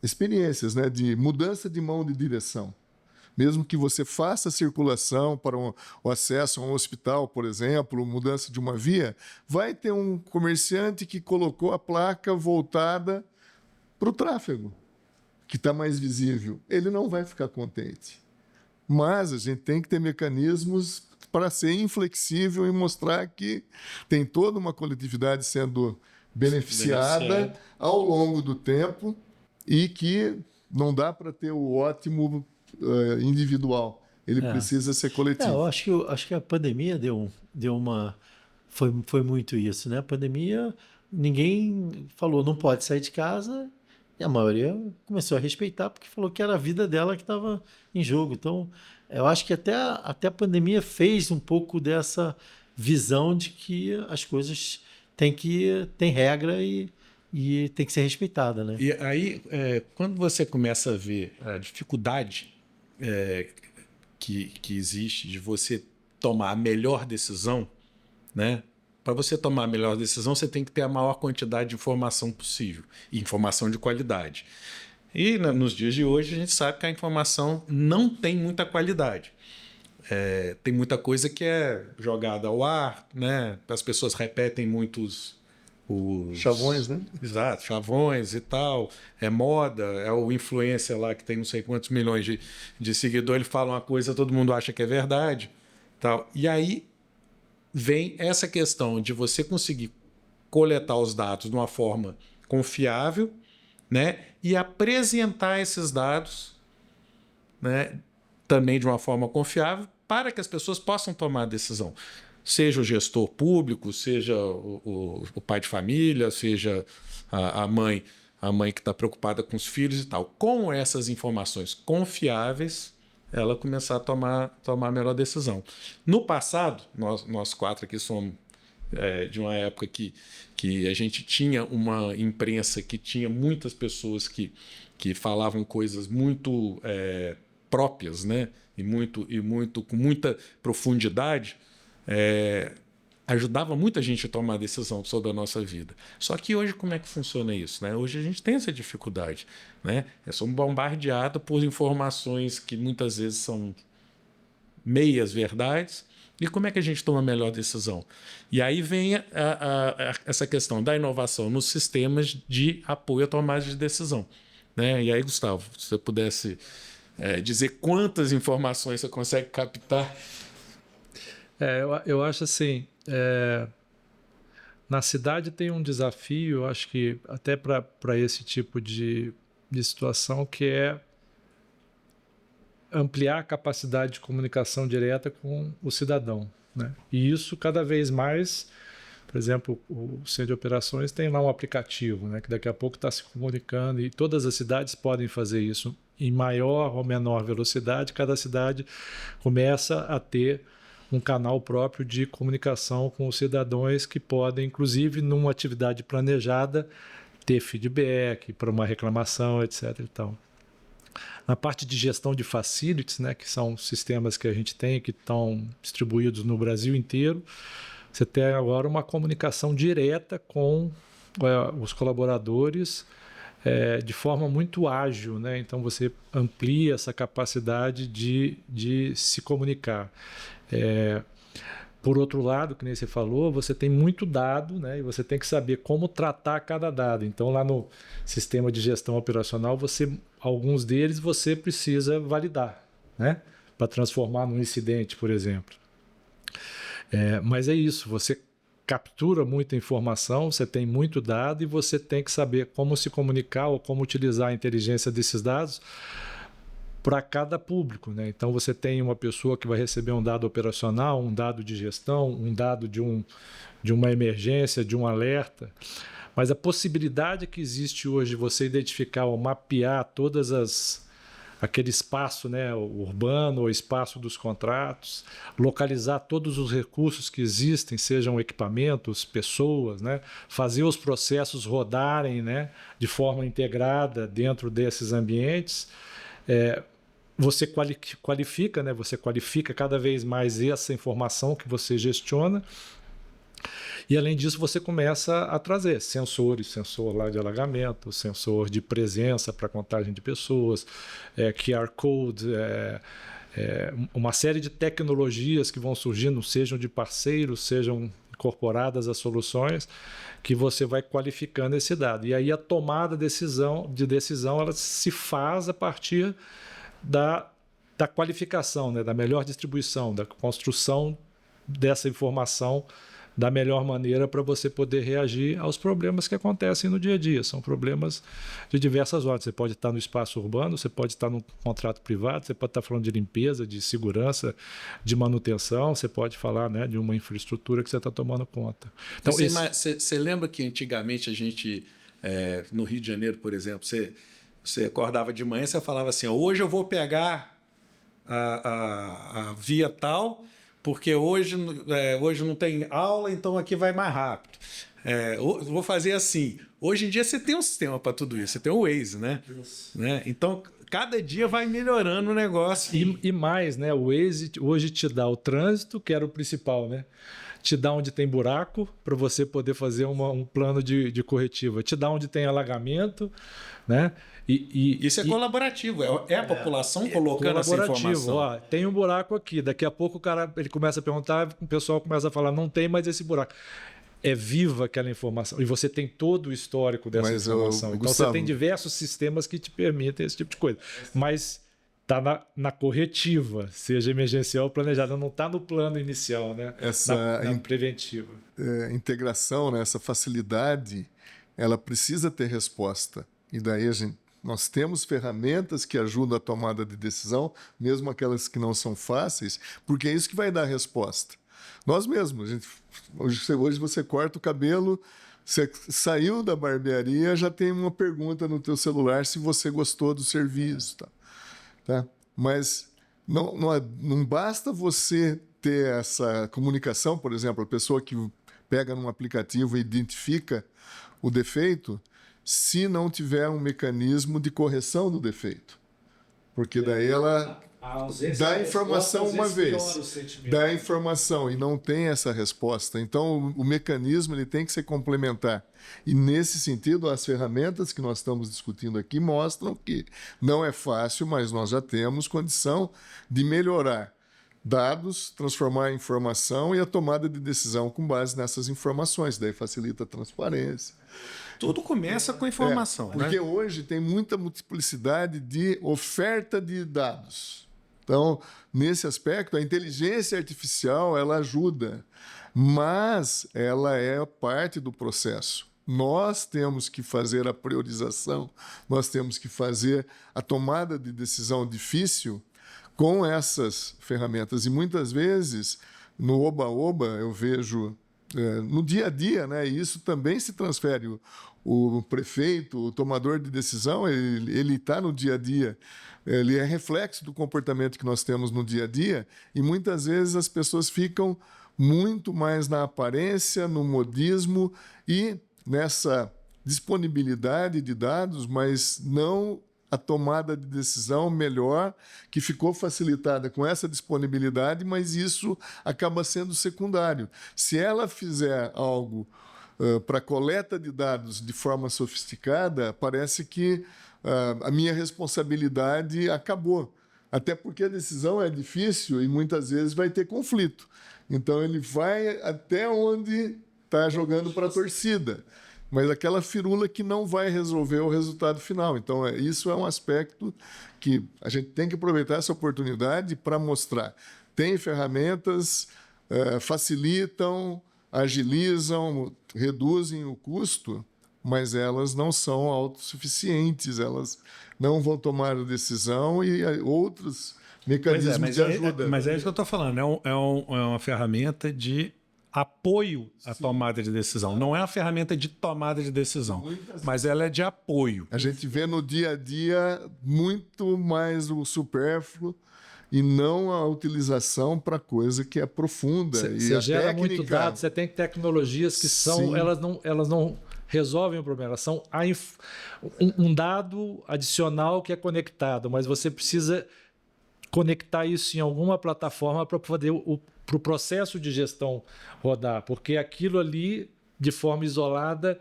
experiências, né, de mudança de mão de direção. Mesmo que você faça circulação para o acesso a um hospital, por exemplo, mudança de uma via, vai ter um comerciante que colocou a placa voltada para o tráfego, que está mais visível. Ele não vai ficar contente. Mas a gente tem que ter mecanismos para ser inflexível e mostrar que tem toda uma coletividade sendo beneficiada ao longo do tempo e que não dá para ter o ótimo individual. Ele precisa ser coletivo. Eu acho que a pandemia deu uma... Foi muito isso, né? A pandemia, ninguém falou não pode sair de casa e a maioria começou a respeitar porque falou que era a vida dela que estava em jogo. Então, eu acho que até a pandemia fez um pouco dessa visão de que as coisas tem regra e tem que ser respeitada, né? E aí, quando você começa a ver a dificuldade que existe de você tomar a melhor decisão, né? Para você tomar a melhor decisão, você tem que ter a maior quantidade de informação possível, e informação de qualidade. E nos dias de hoje a gente sabe que a informação não tem muita qualidade. Tem muita coisa que é jogada ao ar, né? As pessoas repetem muitos os Chavões, né? Exato, chavões e tal. É moda, é o influencer lá que tem não sei quantos milhões de seguidores, ele fala uma coisa, todo mundo acha que é verdade. Tal. E aí vem essa questão de você conseguir coletar os dados de uma forma confiável, né? E apresentar esses dados, né? Também de uma forma confiável para que as pessoas possam tomar a decisão. Seja o gestor público, seja o pai de família, seja a mãe que está preocupada com os filhos e tal. Com essas informações confiáveis, ela começar a tomar a melhor decisão. No passado, nós quatro aqui somos de uma época que a gente tinha uma imprensa que tinha muitas pessoas que falavam coisas muito próprias, né? e com muita profundidade. Ajudava muita gente a tomar decisão sobre a nossa vida. Só que hoje como é que funciona isso, né? Hoje a gente tem essa dificuldade, né? Somos bombardeados por informações que muitas vezes são meias verdades. E como é que a gente toma a melhor decisão? E aí vem essa questão da inovação nos sistemas de apoio à tomada de decisão, né? E aí, Gustavo, se você pudesse dizer quantas informações você consegue captar. Eu acho assim, na cidade tem um desafio, eu acho que até para esse tipo de situação, que é ampliar a capacidade de comunicação direta com o cidadão, né? E isso cada vez mais, por exemplo, o Centro de Operações tem lá um aplicativo, né, que daqui a pouco está se comunicando, e todas as cidades podem fazer isso em maior ou menor velocidade. Cada cidade começa a ter um canal próprio de comunicação com os cidadãos, que podem, inclusive, numa atividade planejada, ter feedback para uma reclamação, etc. e tal. Na parte de gestão de facilities, né, que são sistemas que a gente tem, que estão distribuídos no Brasil inteiro, você tem agora uma comunicação direta com os colaboradores de forma muito ágil, né? Então você amplia essa capacidade de se comunicar. Por outro lado, que nem você falou, você tem muito dado, né? E você tem que saber como tratar cada dado. Então, lá no sistema de gestão operacional, alguns deles você precisa validar, né? Para transformar num incidente, por exemplo. Mas é isso, você captura muita informação, você tem muito dado e você tem que saber como se comunicar ou como utilizar a inteligência desses dados para cada público, né? Então você tem uma pessoa que vai receber um dado operacional, um dado de gestão, um dado de uma emergência, de um alerta, mas a possibilidade que existe hoje de você identificar ou mapear aquele espaço, né, urbano, o espaço dos contratos, localizar todos os recursos que existem, sejam equipamentos, pessoas, né, fazer os processos rodarem, né, de forma integrada dentro desses ambientes. Você qualifica, né, você qualifica cada vez mais essa informação que você gestiona. E, além disso, você começa a trazer sensores, sensor lá de alagamento, sensor de presença para contagem de pessoas, QR Code, uma série de tecnologias que vão surgindo, sejam de parceiros, sejam incorporadas às soluções, que você vai qualificando esse dado. E aí a tomada de decisão ela se faz a partir da qualificação, né, da melhor distribuição, da construção dessa informação da melhor maneira para você poder reagir aos problemas que acontecem no dia a dia. São problemas de diversas ordens. Você pode estar no espaço urbano, você pode estar num contrato privado, você pode estar falando de limpeza, de segurança, de manutenção, você pode falar, né, de uma infraestrutura que você está tomando conta. Então, você lembra que antigamente a gente, no Rio de Janeiro, por exemplo, você acordava de manhã e você falava assim, hoje eu vou pegar a via tal, porque hoje não tem aula, então aqui vai mais rápido. Vou fazer assim. Hoje em dia você tem um sistema para tudo isso, você tem o Waze, né? Então, cada dia vai melhorando o negócio. E mais, né? O Waze hoje te dá o trânsito, que era o principal, né? te dá onde tem buraco para você poder fazer um plano de corretiva, te dá onde tem alagamento, né? Isso é colaborativo, é a população colocando essa informação. Ó, tem um buraco aqui, daqui a pouco o cara ele começa a perguntar, o pessoal começa a falar, não tem mais esse buraco. É viva aquela informação. E você tem todo o histórico dessa informação. Então Gustavo, você tem diversos sistemas que te permitem esse tipo de coisa. Mas está na corretiva, seja emergencial ou planejada, não está no plano inicial, né? Na preventiva. Integração, né? Essa facilidade, ela precisa ter resposta. E daí nós temos ferramentas que ajudam a tomada de decisão, mesmo aquelas que não são fáceis, porque é isso que vai dar a resposta. Nós mesmos, hoje você corta o cabelo, você saiu da barbearia, já tem uma pergunta no teu celular se você gostou do serviço. Tá? Mas não basta você ter essa comunicação, por exemplo, a pessoa que pega num aplicativo e identifica o defeito, se não tiver um mecanismo de correção do defeito. Porque daí ela dá a informação uma vez, dá a informação e não tem essa resposta. Então, o mecanismo ele tem que ser complementar. E, nesse sentido, as ferramentas que nós estamos discutindo aqui mostram que não é fácil, mas nós já temos condição de melhorar dados, transformar em informação e a tomada de decisão com base nessas informações. Daí facilita a transparência. Tudo começa com informação. Porque hoje tem muita multiplicidade de oferta de dados. Então, nesse aspecto, a inteligência artificial ela ajuda, mas ela é parte do processo. Nós temos que fazer a priorização, nós temos que fazer a tomada de decisão difícil com essas ferramentas. E muitas vezes, no oba-oba, eu vejo no dia a dia, né? E isso também se transfere. O prefeito, o tomador de decisão, ele está no dia a dia, ele é reflexo do comportamento que nós temos no dia a dia, e muitas vezes as pessoas ficam muito mais na aparência, no modismo e nessa disponibilidade de dados, mas não a tomada de decisão melhor, que ficou facilitada com essa disponibilidade, mas isso acaba sendo secundário. Se ela fizer algo para coleta de dados de forma sofisticada, parece que a minha responsabilidade acabou. Até porque a decisão é difícil e muitas vezes vai ter conflito. Então ele vai até onde está jogando para a torcida, mas aquela firula que não vai resolver o resultado final. Então isso é um aspecto que a gente tem que aproveitar essa oportunidade para mostrar. Tem ferramentas, facilitam, agilizam, reduzem o custo, mas elas não são autossuficientes, elas não vão tomar a decisão e outros mecanismos de ajuda. Mas é isso que eu estou falando, é uma ferramenta de apoio à tomada de decisão. Não é uma ferramenta de tomada de decisão, mas ela é de apoio. A gente vê no dia a dia muito mais o supérfluo e não a utilização para coisa que é profunda. Você gera muito dado, você tem tecnologias que são, elas não resolvem o problema, elas são um dado adicional que é conectado, mas você precisa conectar isso em alguma plataforma para poder para o processo de gestão rodar, porque aquilo ali, de forma isolada,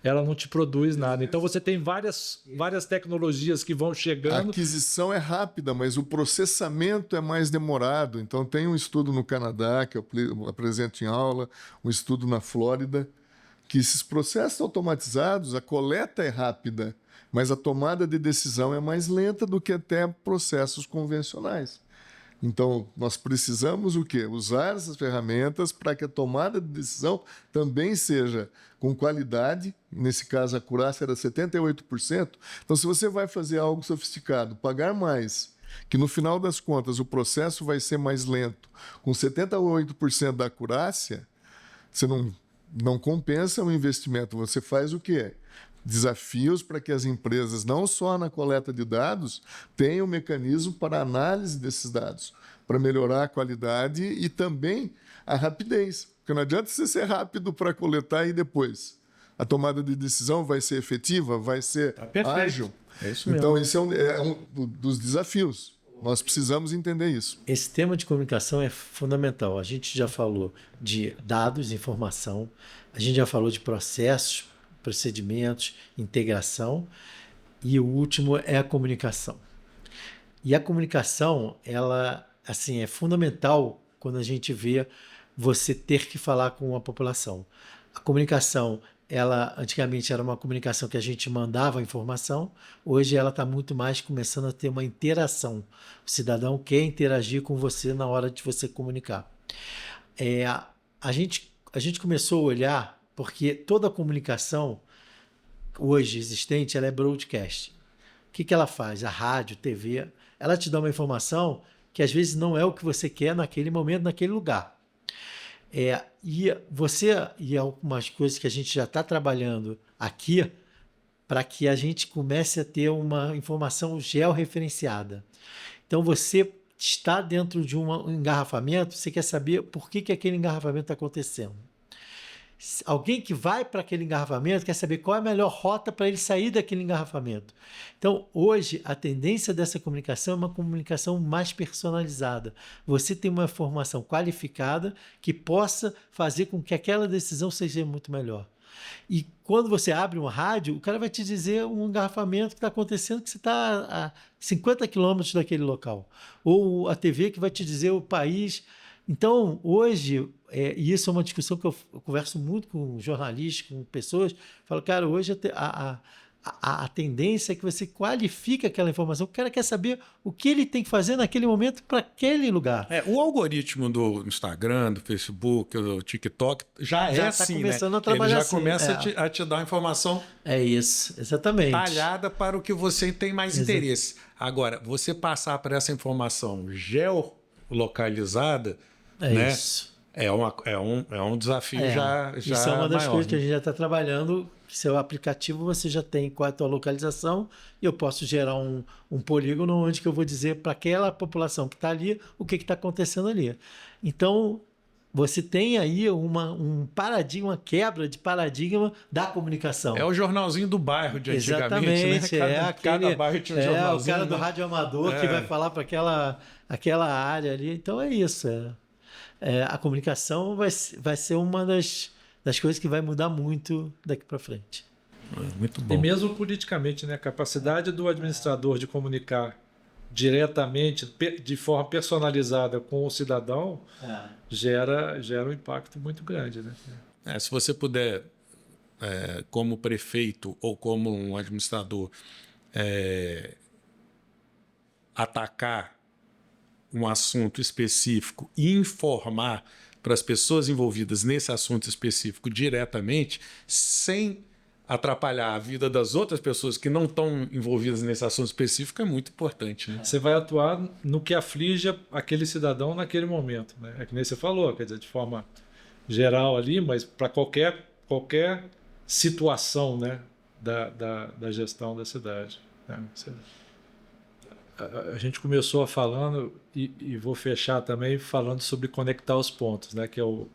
ela não te produz nada. Então você tem várias tecnologias que vão chegando. A aquisição é rápida, mas o processamento é mais demorado. Então tem um estudo no Canadá, que eu apresento em aula, um estudo na Flórida, que esses processos automatizados, a coleta é rápida, mas a tomada de decisão é mais lenta do que até processos convencionais. Então, nós precisamos o quê? Usar essas ferramentas para que a tomada de decisão também seja com qualidade. Nesse caso, a acurácia era 78%. Então, se você vai fazer algo sofisticado, pagar mais, que no final das contas o processo vai ser mais lento, com 78% da acurácia, você não compensa o investimento. Você faz o quê? Desafios para que as empresas, não só na coleta de dados, tenham um mecanismo para análise desses dados, para melhorar a qualidade e também a rapidez. Porque não adianta você ser rápido para coletar e depois a tomada de decisão vai ser efetiva, vai ser ágil. É isso mesmo. Então, esse é um dos desafios. Nós precisamos entender isso. Esse tema de comunicação é fundamental. A gente já falou de dados, informação, a gente já falou de processos, procedimentos, integração, e o último é a comunicação. E a comunicação, ela assim, é fundamental quando a gente vê você ter que falar com a população. A comunicação, ela antigamente era uma comunicação que a gente mandava informação, hoje ela está muito mais começando a ter uma interação. O cidadão quer interagir com você na hora de você comunicar. A gente começou a olhar, porque toda a comunicação hoje existente, ela é broadcast. O que ela faz? A rádio, TV, ela te dá uma informação que às vezes não é o que você quer naquele momento, naquele lugar. E algumas coisas que a gente já está trabalhando aqui para que a gente comece a ter uma informação georreferenciada. Então, você está dentro de um engarrafamento, você quer saber por que aquele engarrafamento está acontecendo. Alguém que vai para aquele engarrafamento quer saber qual é a melhor rota para ele sair daquele engarrafamento. Então, hoje, a tendência dessa comunicação é uma comunicação mais personalizada. Você tem uma informação qualificada que possa fazer com que aquela decisão seja muito melhor. E quando você abre uma rádio, o cara vai te dizer um engarrafamento que está acontecendo que você está a 50 quilômetros daquele local. Ou a TV que vai te dizer o país. Então, hoje, e isso é uma discussão que eu converso muito com jornalistas, com pessoas, falo, cara, hoje a tendência é que você qualifique aquela informação, o cara quer saber o que ele tem que fazer naquele momento para aquele lugar. O algoritmo do Instagram, do Facebook, do TikTok já é assim, começando né? a trabalhar Ele já assim, começa a te dar informação É isso, exatamente. talhada para o que você tem mais interesse. Agora, você passar para essa informação geolocalizada, né? Isso. É um desafio já Isso é uma das maior, coisas que a né? gente já está trabalhando. Seu aplicativo você já tem qual é a tua localização e eu posso gerar um polígono onde que eu vou dizer para aquela população que está ali o que está acontecendo ali. Então, você tem aí um paradigma, uma quebra de paradigma da comunicação. É o jornalzinho do bairro de antigamente, Exatamente, né? Cada bairro tinha um jornalzinho. o cara do rádio amador que vai falar para aquela área ali. Então é isso. A comunicação vai ser uma das coisas que vai mudar muito daqui para frente. Muito bom. E mesmo politicamente, né? A capacidade do administrador de comunicar diretamente, de forma personalizada com o cidadão, gera um impacto muito grande, né? Se você puder, como prefeito ou como um administrador, atacar um assunto específico e informar para as pessoas envolvidas nesse assunto específico diretamente, sem atrapalhar a vida das outras pessoas que não estão envolvidas nesse assunto específico, é muito importante, né? Você vai atuar no que aflige aquele cidadão naquele momento, né? É que nem você falou, quer dizer, de forma geral ali, mas para qualquer situação, né, da gestão da cidade, né? A gente começou falando, e vou fechar também falando sobre conectar os pontos, né? Que é o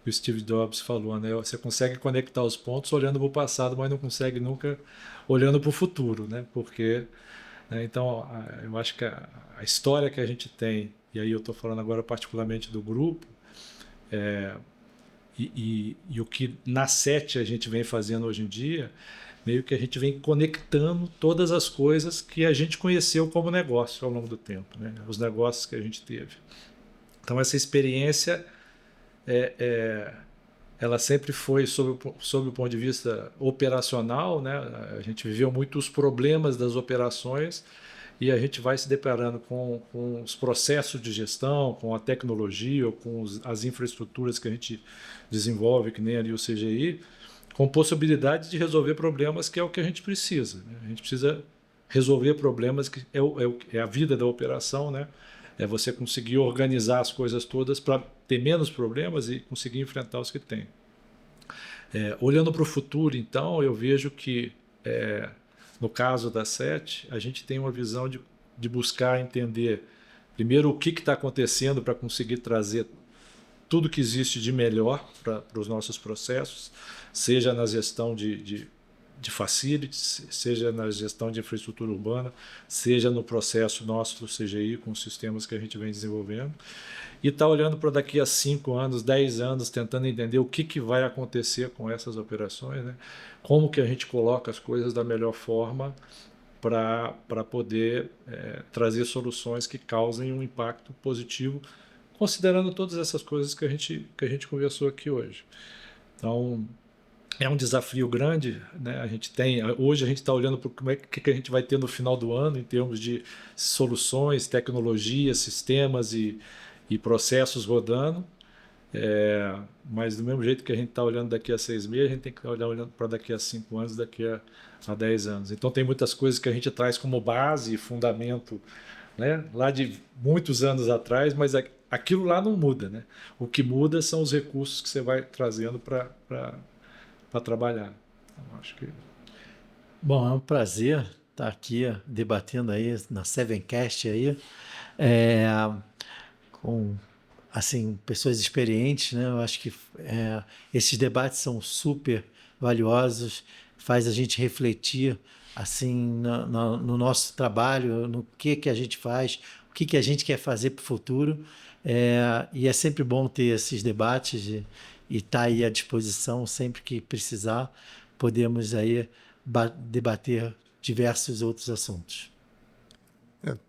Steve Jobs falou, né? Você consegue conectar os pontos olhando para o passado, mas não consegue nunca olhando para o futuro, né? Porque, né? Então, eu acho que a história que a gente tem, e aí eu estou falando agora particularmente do grupo, e o que na SET a gente vem fazendo hoje em dia, meio que a gente vem conectando todas as coisas que a gente conheceu como negócio ao longo do tempo, né? Os negócios que a gente teve. Então, essa experiência, ela sempre foi, sob o ponto de vista operacional, né? A gente viveu muito os problemas das operações e a gente vai se deparando com os processos de gestão, com a tecnologia, ou com as infraestruturas que a gente desenvolve, que nem ali o CGI, com possibilidade de resolver problemas, que é o que a gente precisa, né? A gente precisa resolver problemas, que é a vida da operação, né? É você conseguir organizar as coisas todas para ter menos problemas e conseguir enfrentar os que tem. Olhando para o futuro, então, eu vejo que, no caso da SET, a gente tem uma visão de buscar entender, primeiro, o que está acontecendo para conseguir trazer tudo que existe de melhor para os nossos processos, seja na gestão de de facilities, seja na gestão de infraestrutura urbana, seja no processo nosso do CGI, com os sistemas que a gente vem desenvolvendo. E está olhando para daqui a 5 anos, 10 anos, tentando entender o que vai acontecer com essas operações, né? Como que a gente coloca as coisas da melhor forma para poder trazer soluções que causem um impacto positivo, considerando todas essas coisas que a gente conversou aqui hoje. Então, é um desafio grande, né? Hoje a gente está olhando para o que a gente vai ter no final do ano em termos de soluções, tecnologias, sistemas e processos rodando. Mas do mesmo jeito que a gente está olhando daqui a 6 meses, a gente tem que estar olhando para daqui a 5 anos, daqui a 10 anos. Então tem muitas coisas que a gente traz como base e fundamento, né, lá de muitos anos atrás, mas aquilo lá não muda, né? O que muda são os recursos que você vai trazendo para trabalhar. Então, acho que... Bom, é um prazer estar aqui debatendo aí na Sevencast aí, com assim, pessoas experientes, né? Eu acho que esses debates são super valiosos, faz a gente refletir assim no nosso trabalho, no que a gente faz, o que a gente quer fazer para o futuro. E é sempre bom ter esses debates e estar aí à disposição sempre que precisar, podemos aí debater diversos outros assuntos.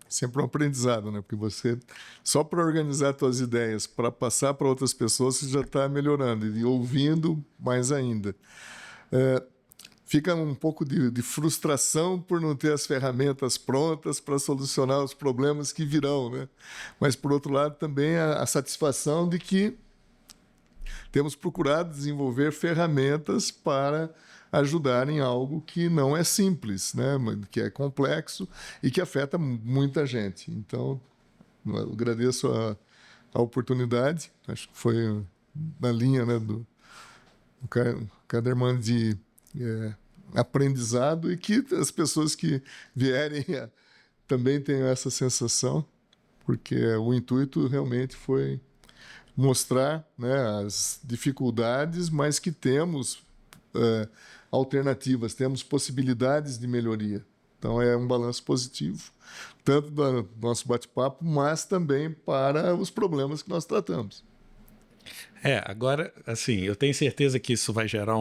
Sempre um aprendizado, né? Porque você, só para organizar suas ideias, para passar para outras pessoas, você já está melhorando e ouvindo mais ainda. Fica um pouco de frustração por não ter as ferramentas prontas para solucionar os problemas que virão, né? Mas, por outro lado, também a satisfação de que temos procurado desenvolver ferramentas para ajudar em algo que não é simples, né? Que é complexo e que afeta muita gente. Então, eu agradeço a oportunidade, acho que foi na linha, né, do Caderman de aprendizado, e que as pessoas que vierem também tenham essa sensação, porque o intuito realmente foi mostrar, né, as dificuldades, mas que temos alternativas, temos possibilidades de melhoria. Então, é um balanço positivo, tanto do nosso bate-papo, mas também para os problemas que nós tratamos. Agora, assim, eu tenho certeza que isso vai gerar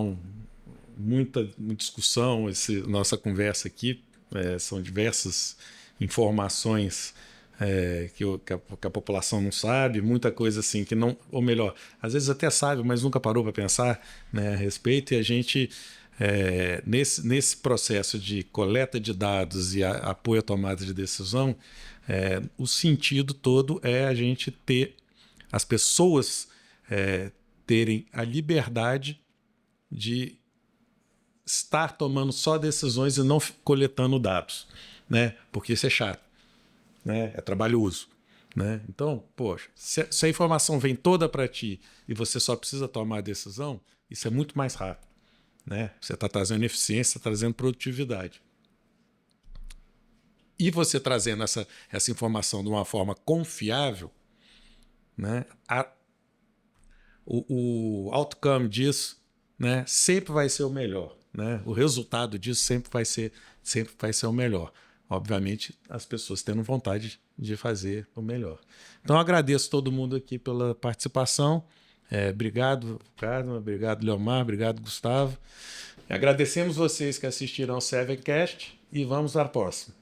muita discussão, nossa conversa aqui. São diversas informações que a população não sabe, muita coisa assim que não, ou melhor, às vezes até sabe, mas nunca parou para pensar, né, a respeito, e a gente nesse processo de coleta de dados e apoio à tomada de decisão, o sentido todo é a gente ter as pessoas terem a liberdade de estar tomando só decisões e não coletando dados, né? Porque isso é chato, né? É trabalhoso, né? Então, poxa, se a informação vem toda para ti e você só precisa tomar a decisão, isso é muito mais rápido, né? Você está trazendo eficiência, está trazendo produtividade. E você trazendo essa informação de uma forma confiável, né? O outcome disso, né, sempre vai ser o melhor, né? O resultado disso sempre vai ser o melhor. Obviamente, as pessoas tendo vontade de fazer o melhor. Então, eu agradeço todo mundo aqui pela participação. Obrigado, Carmen, obrigado, Leomar, obrigado, Gustavo. Agradecemos vocês que assistiram ao Sevencast e vamos à próxima.